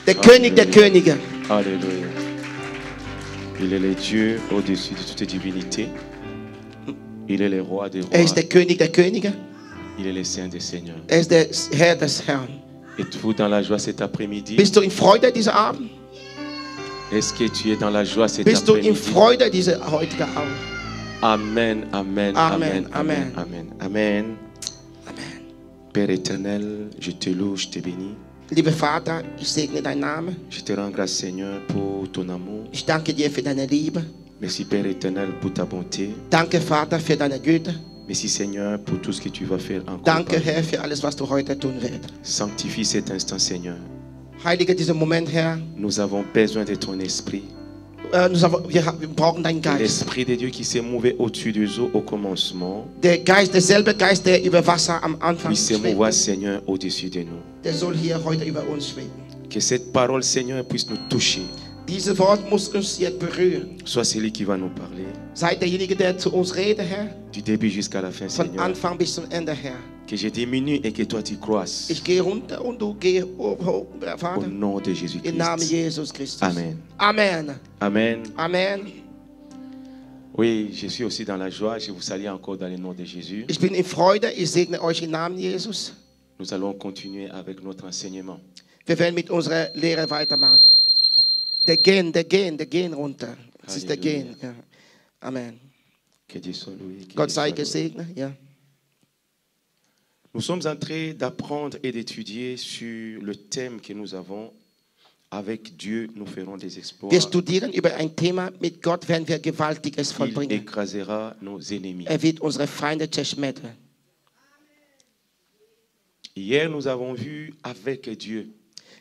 Der König der Könige. Alléluia. Il est le Dieu au-dessus de toute divinité. Il est le roi des rois. Ist der König der Könige. Il est le Saint des Seigneurs. Ist der Herr des Herrn. Êtes-vous dans la joie cet après-midi? Bist du in Freude dieser Abend? Est-ce que tu es dans la joie cet Bist du in après-midi? Freude dieser heutige Abend? Amen, amen, Amen, amen, amen. amen, amen, amen. Amen. Père éternel, je te loue, je te bénis. Lieber Vater, ich segne deinen Namen. Je te rends grâce, Seigneur, pour ton amour. Ich danke dir für deine Liebe. Merci, Père éternel, pour ta bonté. Danke, Vater, für deine Güte. Merci, Seigneur, pour tout ce que tu vas faire encore. Danke, Herr, für alles, was du heute tun wirst. Sanctifie cet instant, Seigneur. Heilige diesen Moment, Herr. Nous avons besoin de ton esprit. Wir brauchen deinen Geist. L'esprit de Dieu qui s'est mouvé au-dessus des eaux au commencement. Der Geist, derselbe Geist, der über Wasser am Anfang Puisse se mouvoir, schwebte, Seigneur, au-dessus de nous. der soll hier heute über uns schweben. Que cette parole, Seigneur, puisse nous toucher. Dieses Wort muss uns jetzt berühren. Sois celui qui va nous parler. Sei derjenige, der zu uns redet, Herr. Du début jusqu'à la fin, Von Seigneur. Anfang bis zum Ende, Herr. Que je diminue et que toi tu croisses. Ich gehe runter und du geh hoch, Au Vater. nom de Im Namen Jésus-Christ. Jesus Christus. Amen. Amen. Amen. Amen. Oui, je suis aussi dans la joie. Je vous salue encore dans le nom de Jésus. Ich bin in Freude. Ich segne euch im Namen Jesus. Nous allons continuer avec notre enseignement. Wir werden mit unserer Lehre weitermachen. Der Gehen runter. Es ist der Halleluja. Gehen. Ja. Amen. Que Dieu soit loué. que Gott Dieu sei soit loué. gesegnet. Ja. Nous sommes en train d'apprendre et d'étudier sur le thème que nous avons. Avec Dieu, nous ferons des exploits. Wir studieren über ein Thema. Mit Gott werden wir Gewaltiges Il vollbringen. écrasera nos ennemis. Er wird unsere Feinde zerschmettern. Hier, nous avons vu avec Dieu.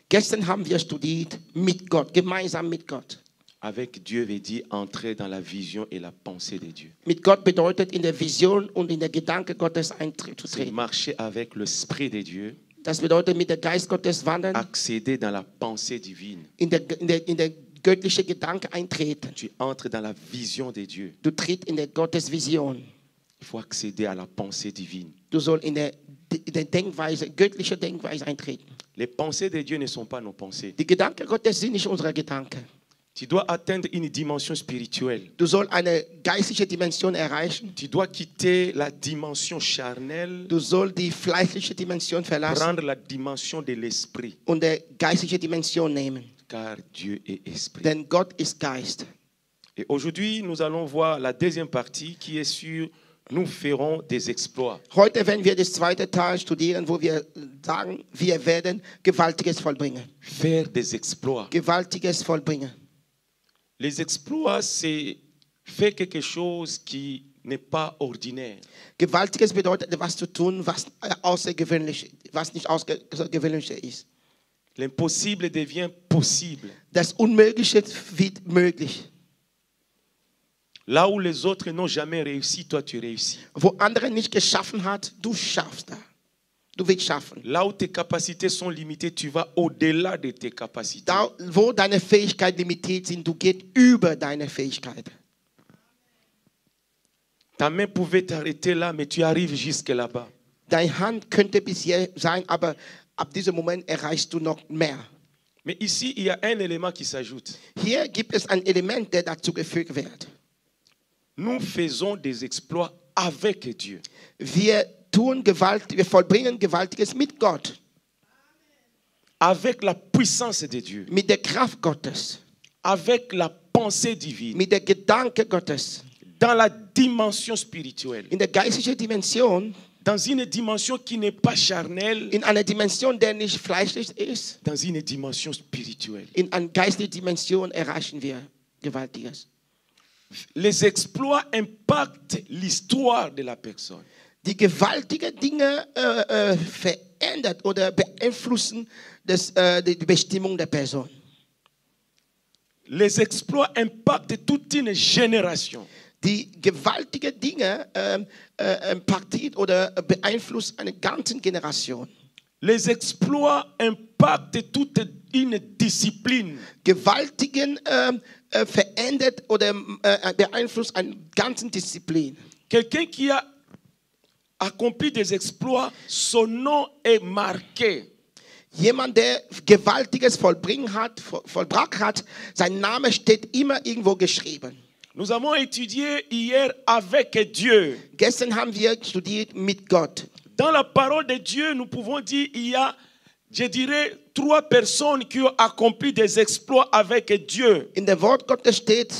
Gestern haben wir studiert mit Gott, gemeinsam mit Gott. Avec Dieu veut dire entrer dans la vision et la pensée de Dieu. Mit Gott bedeutet in der Vision und in der Gedanke Gottes C'est einzutreten. marcher avec l'Esprit de Dieu, Das bedeutet mit der Geist Gottes wandern, accéder dans la pensée divine. in der göttliche Gedanke eintreten. Tu entres dans la vision de Dieu. Du tritt in der Gottes Vision. Il faut accéder à la pensée divine. Du sollst in der Denkweise, göttliche Denkweise eintreten. Les pensées de Dieu ne sont pas nos pensées. Die Gedanken Gottes sind nicht unsere Gedanken. Tu dois atteindre une dimension spirituelle. Du sollst eine geistliche Dimension erreichen. Tu dois quitter la dimension charnelle, Du sollst die fleischliche Dimension verlassen prendre la dimension de l'esprit. und die geistliche Dimension nehmen. Car Dieu est esprit. Denn Gott ist Geist. Et aujourd'hui, nous allons voir la deuxième partie qui est sur nous ferons des exploits. Heute werden wir das zweite Teil studieren, wo wir sagen, wir werden Gewaltiges vollbringen. Faire des exploits. Gewaltiges vollbringen. Les exploits, c'est faire quelque chose qui n'est pas ordinaire. Gewaltiges bedeutet, etwas zu tun, was außergewöhnlich, was nicht außergewöhnlich ist. L'impossible devient possible. Das Unmögliche wird möglich. Là où les autres n'ont jamais réussi, toi tu réussis. Wo andere nicht geschaffen hat, du schaffst da. Du willst schaffen. Là où tes capacités sont limitées, tu vas au-delà de tes capacités. Da, wo deine Fähigkeiten limitiert sind, du gehst über deine Fähigkeiten. Ta main pouvait t'arrêter là, mais tu arrives jusque là-bas. Deine Hand könnte bis hier sein, aber ab diesem Moment erreichst du noch mehr. Mais ici, il y a un élément qui s'ajoute. Hier gibt es ein Element, der dazu gefügt wird. Nous faisons des exploits avec Dieu. Wir vollbringen Gewaltiges mit Gott, Avec la puissance de Dieu. mit der Kraft Gottes, Avec la pensée divine. mit der Gedanke Gottes, Dans la dimension spirituelle. in der geistlichen Dimension, Dans une dimension qui n'est pas charnelle. in einer Dimension, der nicht fleischlich ist, Dans une dimension spirituelle. in einer geistlichen Dimension erreichen wir Gewaltiges. Les exploits impactent l'histoire de la personne. Die gewaltigen Dinge verändert oder beeinflussen die Bestimmung der Person. Les exploits impactent toute une génération. Die gewaltigen Dinge impactiert oder beeinflusst eine ganze Generation. Les exploits impactent toute une discipline. Gewaltigen verändert oder beeinflusst eine ganze Disziplin. Quelqu'un qui a accompli des exploits, son nom est marqué. Jemand, der Gewaltiges vollbracht hat, sein Name steht immer irgendwo geschrieben. Nous avons étudié hier avec Dieu. Gestern haben wir studiert mit Gott. Dans la parole de Dieu, nous pouvons dire il y a, je dirais, 3 personnes qui ont accompli des exploits avec Dieu. In der Wort Gottes steht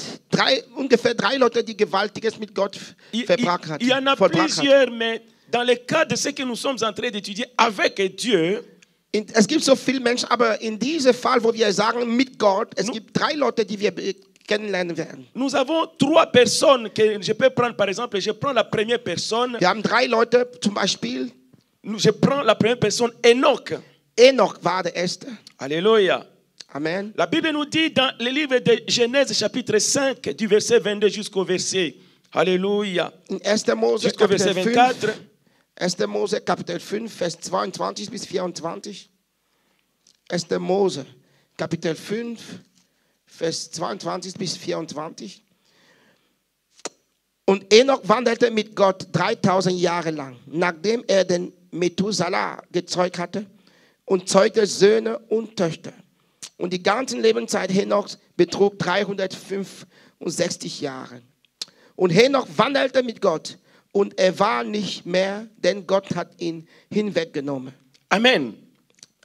ungefähr 3 Leute, die Gewaltiges mit Gott vollbracht haben. Il y en a plusieurs, mais dans le cas de ce que nous sommes en train d'étudier avec Dieu, Es gibt so viele Menschen, aber in diesem Fall, wo wir sagen mit Gott, es gibt 3 Leute, die wir kennenlernen werden. Nous avons 3 personnes que je peux prendre par exemple. Je prends la première personne. Wir haben 3 Leute, zum Beispiel. Je prends la première personne, Enoch. Enoch war der Erste. Alléluia. Amen. La Bible nous dit dans le livre de Genèse chapitre 5 du verset 22 jusqu'au verset. Alléluia. In 1. Mose Jusqu'au verset 24. 1. Mose Kapitel 5, Vers 22 bis 24. 1. Mose Kapitel 5, Vers 22 bis 24. Und Enoch wandelte mit Gott 3000 Jahre lang, nachdem er den Methuselah gezeugt hatte und zeugte Söhne und Töchter. Und die ganze Lebenszeit Henochs betrug 365 Jahre. Und Henoch wandelte mit Gott und er war nicht mehr, denn Gott hat ihn hinweggenommen. Amen.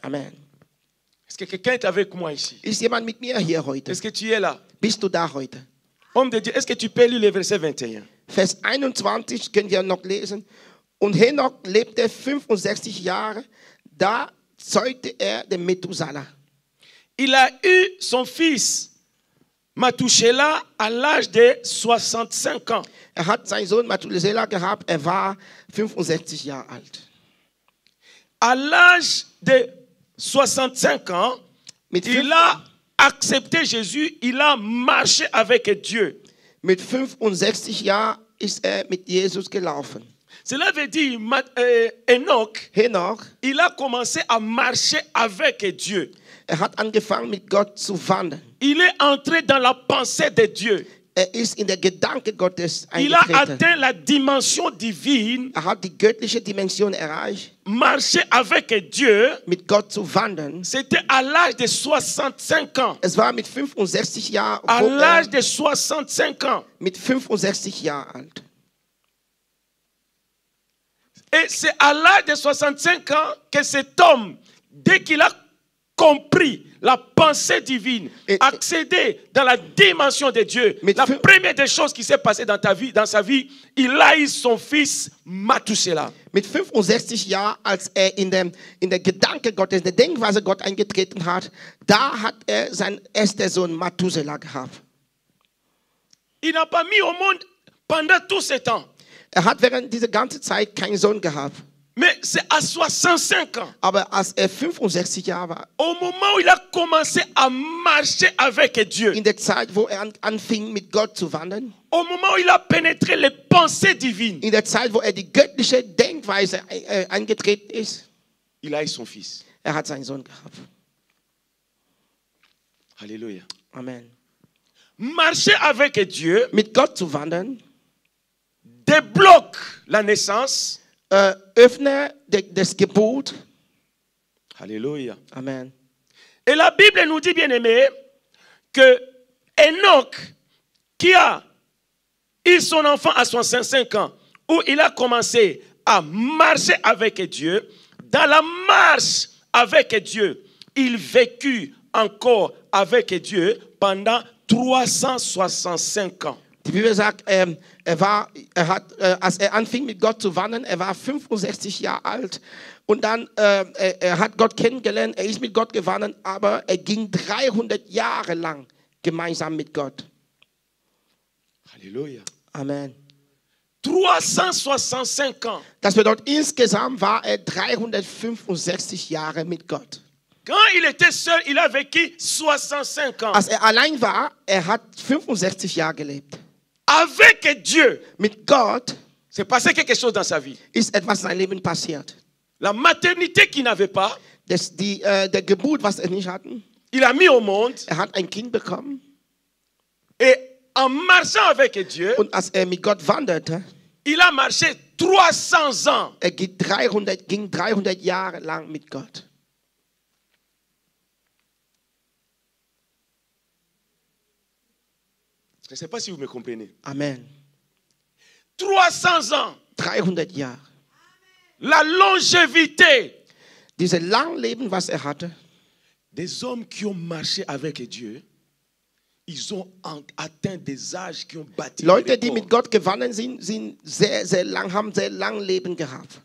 Amen. Est-ce que quelqu'un est avec moi ici? Ist jemand mit mir hier heute? Est-ce que tu es là? Bist du da heute? Homme de Dieu, est-ce que tu peux lire le verset 21? Vers 21 können wir noch lesen. Und Henoch lebte 65 Jahre, da zeugte er den Methuselah. Il a eu son fils Mathuselah à l'âge de 65 ans. Er hat seinen Sohn Methuselah gehabt, er war 65 Jahre alt. À l'âge de 65 ans, il a accepté Jésus, il a marché avec Dieu. Mit 65 Jahren ist er mit Jesus gelaufen. Cela veut dire Enoch, il a commencé à marcher avec Dieu. Er hat angefangen mit Gott zu wandern. Il est entré dans la pensée de Dieu. Er ist in der Gedanke Gottes Il a eingetreten. atteint la dimension divine. Er hat die göttliche Dimension erreicht. Marcher avec Dieu, mit Gott zu wandern. C'était à l'âge de 65 ans. Es war mit 65 Jahren. À l'âge de 65 ans. Mit 65 Jahren alt. Et c'est à l'âge de 65 ans que cet homme, dès qu'il a compris la pensée divine, accédé dans la dimension de Dieu, la première des choses qui s'est passée dans sa vie, il a eu son fils Mathuselah. Mit 65 Jahren, als er in der Gedanke Gottes, in der Denkweise Gott eingetreten hat, da hat er seinen ersten Sohn Mathuselah gehabt. Il n'a pas mis au monde pendant tout ce temps. Er hat während dieser ganzen Zeit keinen Sohn gehabt. Mais c'est à 65 ans. Aber als er 65 Jahre war, au moment où il a commencé à marcher avec Dieu, in der Zeit, wo er anfing mit Gott zu wandern, au moment où il a pénétré les pensées divines, in der Zeit, wo er die göttliche Denkweise eingetreten ist, il a eu son fils. Er hat seinen Sohn gehabt. Alléluia. Amen. Marcher avec Dieu, mit Gott zu wandern, débloque la naissance. Öffne das Gebot. Alléluia. Amen. Et la Bible nous dit, bien aimé, que Enoch, qui a eu son enfant à 65 ans, où il a commencé à marcher avec Dieu, dans la marche avec Dieu, il vécut encore avec Dieu pendant 365 ans. Die Bibel sagt, als er anfing mit Gott zu wandern, er war 65 Jahre alt und dann er hat Gott kennengelernt, er ist mit Gott gewandert, aber er ging 300 Jahre lang gemeinsam mit Gott. Halleluja. Amen. 365 ans. Das bedeutet, insgesamt war er 365 Jahre mit Gott. Quand il était seul, il a vécu 65 ans. Als er allein war, er hat 65 Jahre gelebt. Avec Dieu, mit Gott, c'est passé quelque chose dans sa vie. Ist etwas in seinem Leben passiert. La maternité qu'il n'avait pas, der Geburt, was er nicht hatten, il a mis au monde. Er hat ein Kind bekommen. Et en marchant avec Dieu, und als er mit Gott wanderte, il a marché 300 ans. Er ging 300 Jahre lang mit Gott. Je ne sais pas si vous me comprenez. Amen. 300 ans. 300 Jahre. La longévité. Dieses Langleben, was er hatte. Des hommes qui ont marché avec Dieu, ils ont atteint des âges qui ont bâti. Leute, die mit Gott gewandert sind, haben sehr lang Leben gehabt.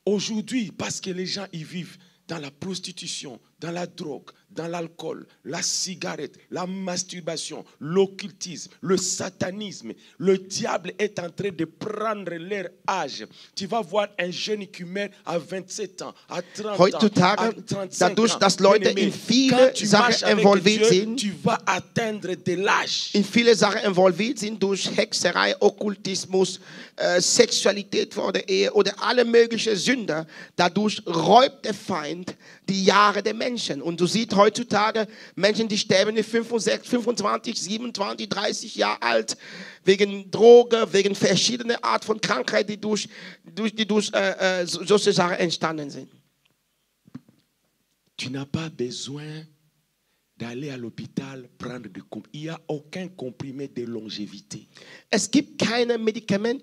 Aujourd'hui, parce que les gens y vivent dans la prostitution, dans la drogue, dans l'alcool, la cigarette, la masturbation, l'occultisme, le satanisme, le diable est en train de prendre leur âge. Tu vas voir un jeune qui meurt à 27 ans, à 30 Heutzutage, ans, à 35 dadurch, ans. dass Leute Bien-aimé, in viele quand tu Sachen marches avec involviert Dieu, sind, tu vas atteindre de l'âge. in viele Sachen involviert sind durch Hexerei, Okkultismus, Sexualität vor der Ehe oder alle möglichen Sünder. Dadurch räubt der Feind die Jahre der Menschen. Und du siehst heutzutage Menschen, die sterben in 25, 27, 30 Jahre alt wegen Droge, wegen verschiedener Art von Krankheit, die durch solche Sachen entstanden sind. Tu n'as pas besoin d'aller à l'hôpital prendre des comprimés. Il n'y a aucun comprimé de longévité. Es gibt keine Medikament,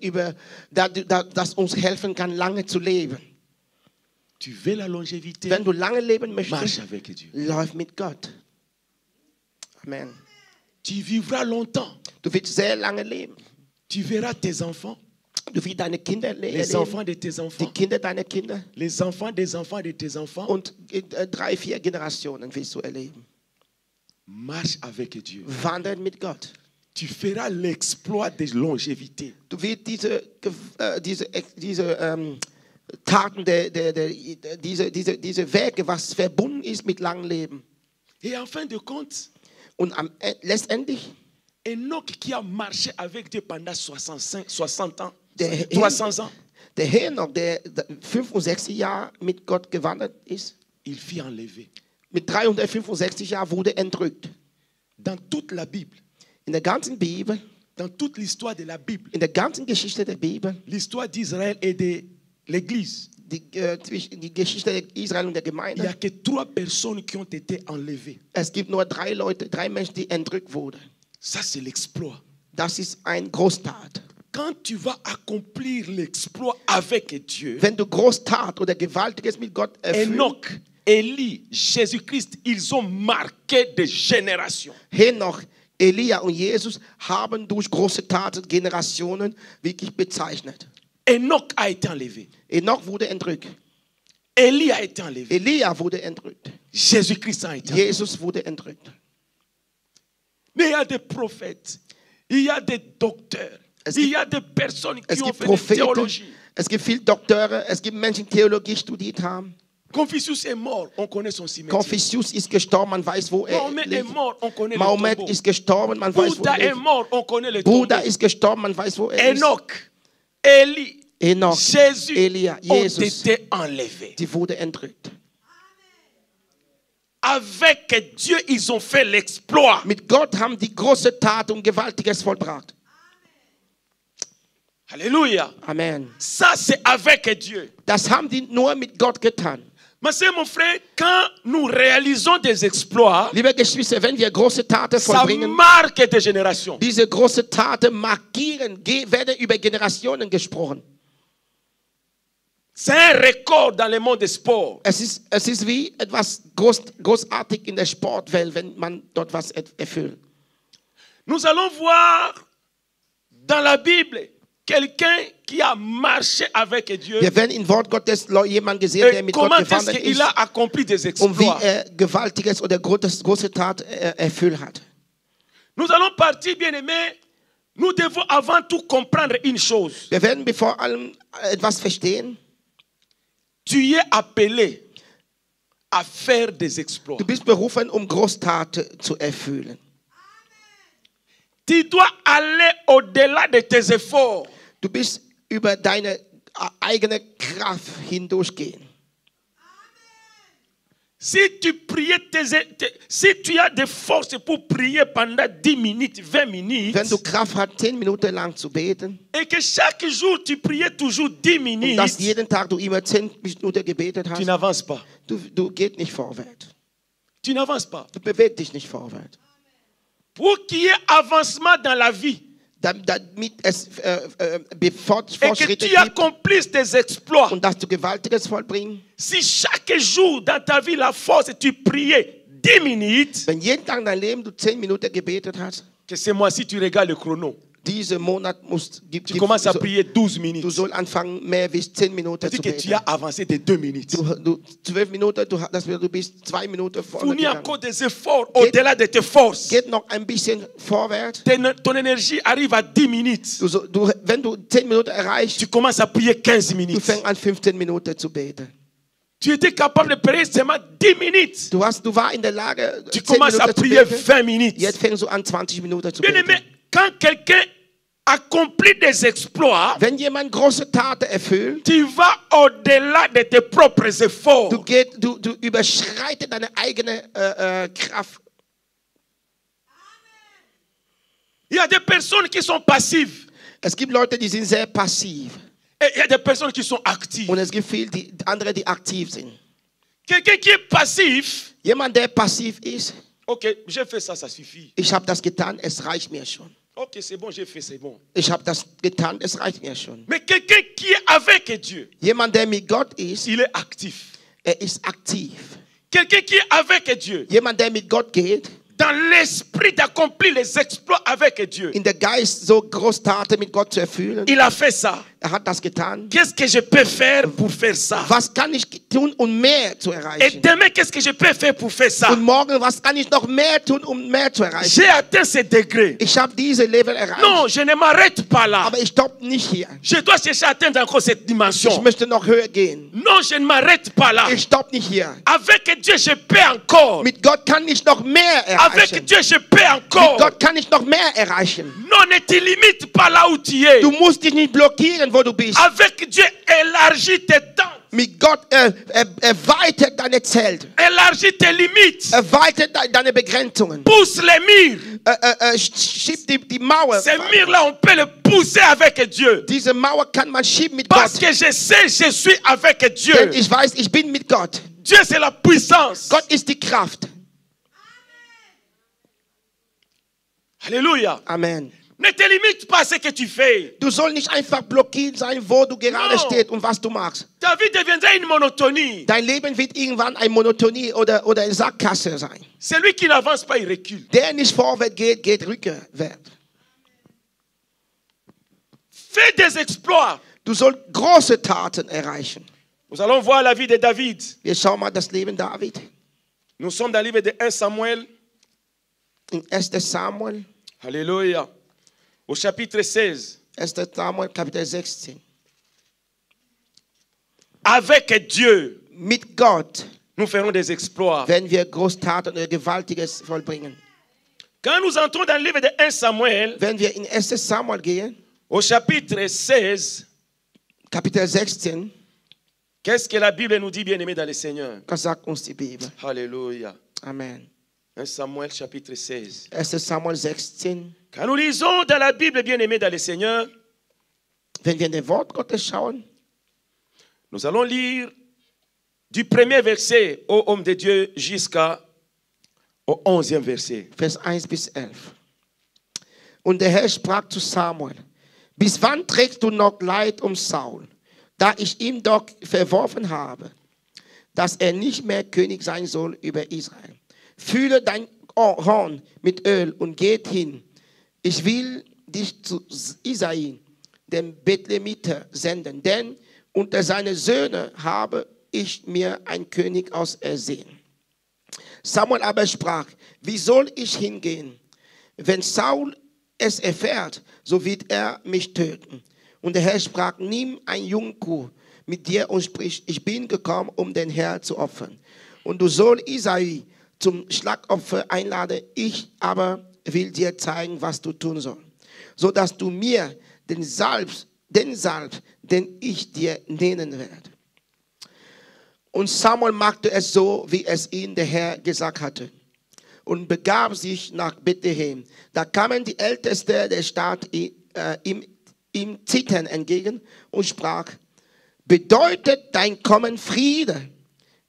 das uns helfen kann, lange zu leben. Tu veux la longévité? Wenn du lange leben Marche möchtest, avec Dieu. läuf mit Gott. Amen. Tu vivras longtemps. Du wirst sehr lange leben. Tu verras tes enfants, Du wirst deine Kinder les leben, enfants de tes die enfants, Kinder deiner Kinder les enfants des enfants de tes enfants. und 3, 4 Generationen wirst du erleben. Marche avec Dieu. Wandern mit Gott. Tu feras l'exploit de longévité. Du wirst diese Taten, diese Werke, was verbunden ist mit langem Leben. Et en fin de compte, Und letztendlich, Enoch qui a marché avec Dieu pendant 60 ans, Der 300 ans, der Henoch, der 65 Jahre mit Gott gewandert ist, il fut enlevé. mit 365 Jahren wurde entrückt. Dans toute la Bible, In der ganzen Bibel, dans toute l'histoire de la Bible, in der ganzen Geschichte der Bibel, l'histoire d'Israël et de l'Église, die Geschichte Israel und der il n'y a Gemeinde, que 3 personnes qui ont été enlevées. es gibt nur 3 Menschen, die entrückt wurden. Ça, c'est l'exploit. Das ist ein Großtat. Quand tu vas accomplir l'exploit avec Dieu, Wenn du Großtat oder Gewaltiges mit Gott erfüllst, Enoch, Élie, Jésus-Christ, ils ont marqué des générations. Henoch, Elia und Jesus haben durch große Taten Generationen wirklich bezeichnet. Enoch a été enlevé. Enoch wurde entrückt. Élie a été enlevé. Elia wurde entrückt. Jésus-Christ a été enlevé. Jesus wurde entrückt. Mais il y a des prophètes, il y a des docteurs, il y a des personnes Es qui ont gibt fait de Propheten, théologie. es gibt viele Doktoren, es gibt Menschen, die Theologie studiert haben. Confucius est mort, on connaît son cimetière. Confucius ist gestorben, man weiß, wo er Mahomet est lebt. mort, on connaît le Mahomet tombeau. ist gestorben, man weiß, wo Bouddha er est lebt. mort, on connaît le Buddha tombeau. ist gestorben, man weiß, wo er ist. Enoch, Élie, Enoch, Jésus Elia, ont Jesus, été enlevés. die wurde entrückt. Avec Dieu, ils ont fait l'exploit. Mit Gott haben die große Tat und Gewaltiges vollbracht. Alléluia. Amen. Ça, c'est avec Dieu. Das haben die nur mit Gott getan. Ma soeur, mon frère, quand nous réalisons des exploits, Liebe Geschwister, wenn wir große Taten ça vollbringen, marque des générations. diese große Taten markieren, werden über Generationen gesprochen. C'est un record dans le monde des sports. Es ist wie etwas großartig in der Sportwelt, wenn man dort was erfüllt. Nous allons voir dans la Bible quelqu'un qui a marché avec Dieu. Wir werden im Wort Gottes jemanden gesehen, der Et mit Gott comment est-ce gewandert qu'il ist a accompli des und wie exploits? er gewaltiges oder große Tat erfüllt hat. Nous allons partir, bien-aimés. Nous devons avant tout comprendre une chose. Wir werden bevor allem etwas verstehen. Tu es appelé à faire des exploits. Du bist berufen, Großtaten zu erfüllen. Tu dois aller au-delà de tes efforts. Du bist über deine eigene Kraft hindurchgehen. Si tu as des forces pour prier pendant 10 minutes, 20 minutes, Wenn du Kraft hast, 10 Minuten lang zu beten et que chaque jour tu priais toujours 10 und dass minutes, jeden Tag du immer 10 Minuten gebetet tu hast, n'avances pas. du gehst nicht vorwärts. Tu n'avances pas. Du bewegst dich nicht vorwärts. pour qu'il y ait avancement dans la vie damit es et que Fortschritte tu gibt accomplisses tes exploits. und dass du Gewaltiges vollbringst. Si chaque jour dans ta vie, la force, tu priais 10 minutes, Wenn jeden Tag in deinem Leben du 10 Minuten gebetet hast, que c'est moi, si tu regardes le chrono, diesen Monat tu commences à prier 12 minutes. du sollst anfangen, mehr als 10 Minuten zu C'est-à-dire que tu beten. as avancé de 2 minutes. Du 12 Minuten, du bist 2 Minuten vorne Fournis gegangen. encore des efforts au-delà de tes forces. Geht noch ein bisschen vorwärts. Ton énergie arrive à 10 minutes. Wenn du 10 Minuten erreichst, Tu commences à prier 15 du minutes. fängst an 15 Minuten zu beten. Tu étais capable de prier seulement 10 minutes. Du warst in der Lage, Tu 10 commences à Minuten zu prier beten. 20 minutes. Jetzt fängst du an, 20 Minuten zu Bien beten. aimé, quand quelqu'un accomplit des exploits, Wenn jemand große Taten erfüllt, tu vas au-delà de tes propres efforts. du überschreitest deine eigene Kraft. Il y a des personnes qui sont passives Es gibt Leute, die sind sehr passiv. et il y a des personnes qui sont actives. Und es gibt viele andere, die aktiv sind. Quelqu'un qui est passif, Jemand, der passiv ist, ok, j'ai fait ça, ça suffit. ich habe das getan, es reicht mir schon. Ok, c'est bon, j'ai fait, c'est bon. Ich habe das getan, es reicht mir schon. Mais quelqu'un qui est avec Dieu, Jemand, der mit Gott ist, il est actif. ist aktiv. Quelqu'un qui est avec Dieu, Jemand, der mit Gott geht, dans l'esprit d'accomplir les exploits avec Dieu, in der Geist so Großtaten mit Gott zu erfüllen, il a fait ça. hat das getan. Qu'est-ce que je peux faire pour faire ça? Was kann ich tun, um mehr zu Et erreichen? demain, qu'est-ce que je peux faire pour faire ça? Und morgen, was kann ich noch mehr tun, um mehr zu erreichen? J'ai atteint ce degré. Ich habe diese Level erreicht, Non, je ne m'arrête pas là. aber ich stoppe nicht hier. Je dois chercher à atteindre encore cette Ich dimension. möchte noch höher gehen. Non, je ne m'arrête pas là. Ich stoppe nicht hier. Avec Dieu, je peux encore. Mit Gott kann ich noch mehr Avec erreichen. Dieu, je peux Mit encore. Gott kann ich noch mehr erreichen. Non, ne te limite pas là où tu es. Du musst dich nicht blockieren, wo du bist. Avec Dieu, élargis tes temps. Mit Gott erweitert deine Zelt. Élargis tes limites. Erweitert deine Begrenzungen. Pousse les murs. Schieb die Mauer. Ces murs-là, on peut les pousser avec Dieu. Diese Mauer kann man schieben mit Parce Gott. que je sais, je suis avec Denn Dieu. ich weiß, ich bin mit Gott. Dieu, c'est la puissance. Gott ist die Kraft. Alléluia. Amen. Ne te limite pas à ce que tu fais. Du sollst nicht einfach blockiert sein, wo du gerade No. stehst und was du machst. Ta vie deviendra une monotonie. Dein Leben wird irgendwann eine Monotonie oder eine Sackgasse sein. Celui qui n'avance pas, il recule. Der nicht vorwärts geht, geht rückwärts. Fais des exploits. Du sollst große Taten erreichen. Nous allons voir la vie de David. Wir schauen mal das Leben David. Nous sommes dans le livre de 1 Samuel. In 1. Samuel. Alléluia. Au chapitre 16. 1. Samuel, Kapitel 16. Avec Dieu, Mit Gott nous ferons des exploits. werden wir Großtaten oder Gewaltiges vollbringen. Quand nous entrons dans le livre de 1 Samuel, Wenn wir in 1. Samuel gehen, au chapitre 16, Kapitel 16, qu'est-ce que la Bible nous dit, bien-aimés dans le Seigneur? was sagt uns die Bibel? Alléluia. Amen. 1 Samuel, chapitre 16. 1. Samuel 16. Quand nous lisons dans la Bible, bien-aimés dans le Seigneur, Wenn wir in das Wort Gottes schauen, nous allons lire du premier verset au homme de Dieu jusqu'au 11e verset. Vers 1 bis 11. Und der Herr sprach zu Samuel: Bis wann trägst du noch Leid um Saul, da ich ihn doch verworfen habe, dass er nicht mehr König sein soll über Israel? Fülle dein Horn mit Öl und geht hin. Ich will dich zu Isai, dem Bethlehemiter, senden, denn unter seine Söhne habe ich mir einen König ausersehen. Samuel aber sprach: Wie soll ich hingehen? Wenn Saul es erfährt, so wird er mich töten. Und der Herr sprach: Nimm ein Jungkuh mit dir und sprich: Ich bin gekommen, um den Herrn zu opfern. Und du sollst Isai zum Schlagopfer einladen. Ich aber will dir zeigen, was du tun sollst, so dass du mir den Salb, den ich dir nennen werde. Und Samuel machte es so, wie es ihm der Herr gesagt hatte, und begab sich nach Bethlehem. Da kamen die Ältesten der Stadt ihm Zittern entgegen und sprach: Bedeutet dein Kommen Friede?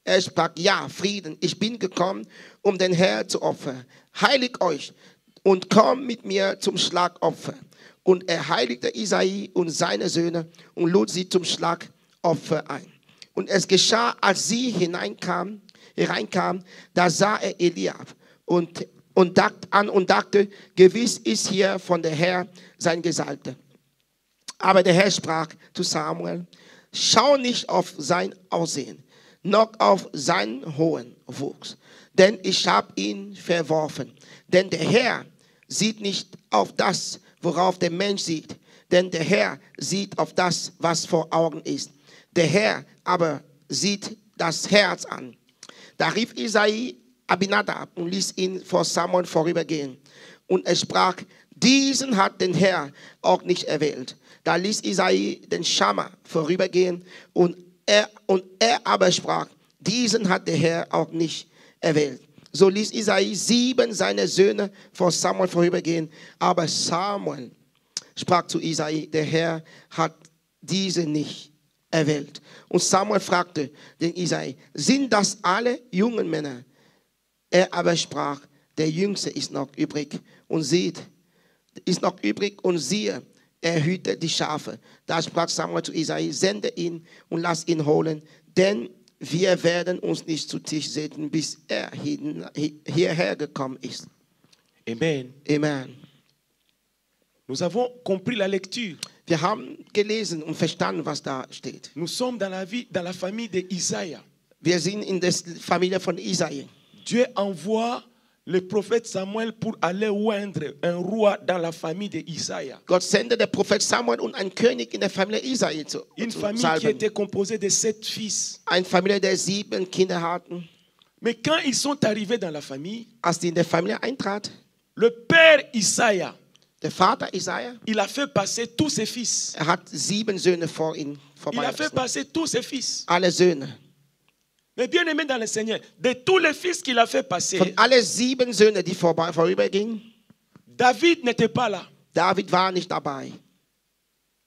Er sprach: Ja, Frieden. Ich bin gekommen, um den Herrn zu opfern. Heiligt euch, und komm mit mir zum Schlagopfer. Und er heiligte Isai und seine Söhne und lud sie zum Schlagopfer ein. Und es geschah, als sie hereinkam, da sah er Eliab und dachte, gewiss ist hier von der Herr sein Gesalbter. Aber der Herr sprach zu Samuel, schau nicht auf sein Aussehen, noch auf seinen hohen Wuchs, denn ich habe ihn verworfen. Denn der Herr sieht nicht auf das, worauf der Mensch sieht, denn der Herr sieht auf das, was vor Augen ist. Der Herr aber sieht das Herz an. Da rief Isai Abinadab und ließ ihn vor Samuel vorübergehen. Und er sprach, diesen hat den Herr auch nicht erwählt. Da ließ Isai den Schamma vorübergehen und er aber sprach, diesen hat der Herr auch nicht erwählt. So ließ Isai 7 seiner Söhne vor Samuel vorübergehen. Aber Samuel sprach zu Isai, der Herr hat diese nicht erwählt. Und Samuel fragte den Isai, sind das alle jungen Männer? Er aber sprach, der Jüngste ist noch übrig und siehe, er hütet die Schafe. Da sprach Samuel zu Isai, sende ihn und lass ihn holen, denn wir werden uns nicht zu Tisch setzen, bis er hierher gekommen ist. Amen. Amen. Nous avons compris la lecture. Wir haben gelesen und verstanden, was da steht. Nous sommes dans la famille de Isaïe. Wir sind in der Familie von Isai. Dieu envoie le prophète Samuel pour aller oindre un roi dans la famille de Isaïe. Gott sendet der Prophet Samuel und einen König in der Familie Isai zu Une famille salben. qui était composée de 7 fils. Eine Familie, der 7 Kinder hatten. Mais quand ils sont arrivés dans la famille, Als die in der Familie eintrat, le père Isaïe, der Vater Isai, il a fait passer tous ses fils. er hat 7 Söhne vor ihm Il a fait vorbei. passer tous ses fils. Alle Söhne. Mais bien aimé dans le Seigneur, de tous les fils qu'il a fait passer, Von alle 7 Söhne, die vorübergingen, David n'était pas là. David war nicht dabei.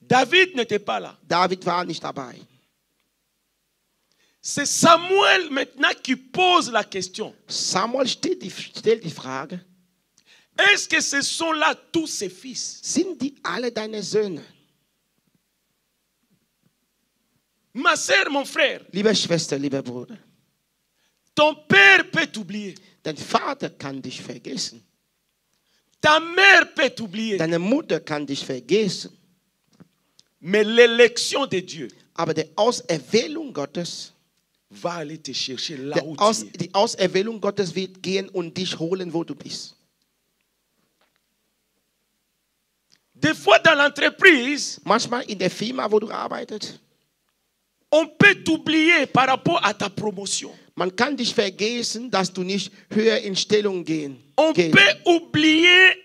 David n'était pas là. David war nicht dabei. C'est Samuel maintenant qui pose la question. Samuel stellt die Frage, Est-ce que ce sont là tous ses fils? sind die alle deine Söhne? Ma sœur, mon frère, Liebe Schwester, lieber Bruder, ton père peut t'oublier. dein Vater kann dich vergessen. Ta mère peut t'oublier. Deine Mutter kann dich vergessen. Mais l'élection de Dieu Aber die Auserwählung Gottes, va aller te chercher là où tu es. die Auserwählung Gottes wird gehen und dich holen, wo du bist. Des fois dans l'entreprise, Manchmal in der Firma, wo du arbeitest, on peut t'oublier par rapport à ta promotion. man kann dich vergessen, dass du nicht höher in Stellung gehen. On gehst. peut oublier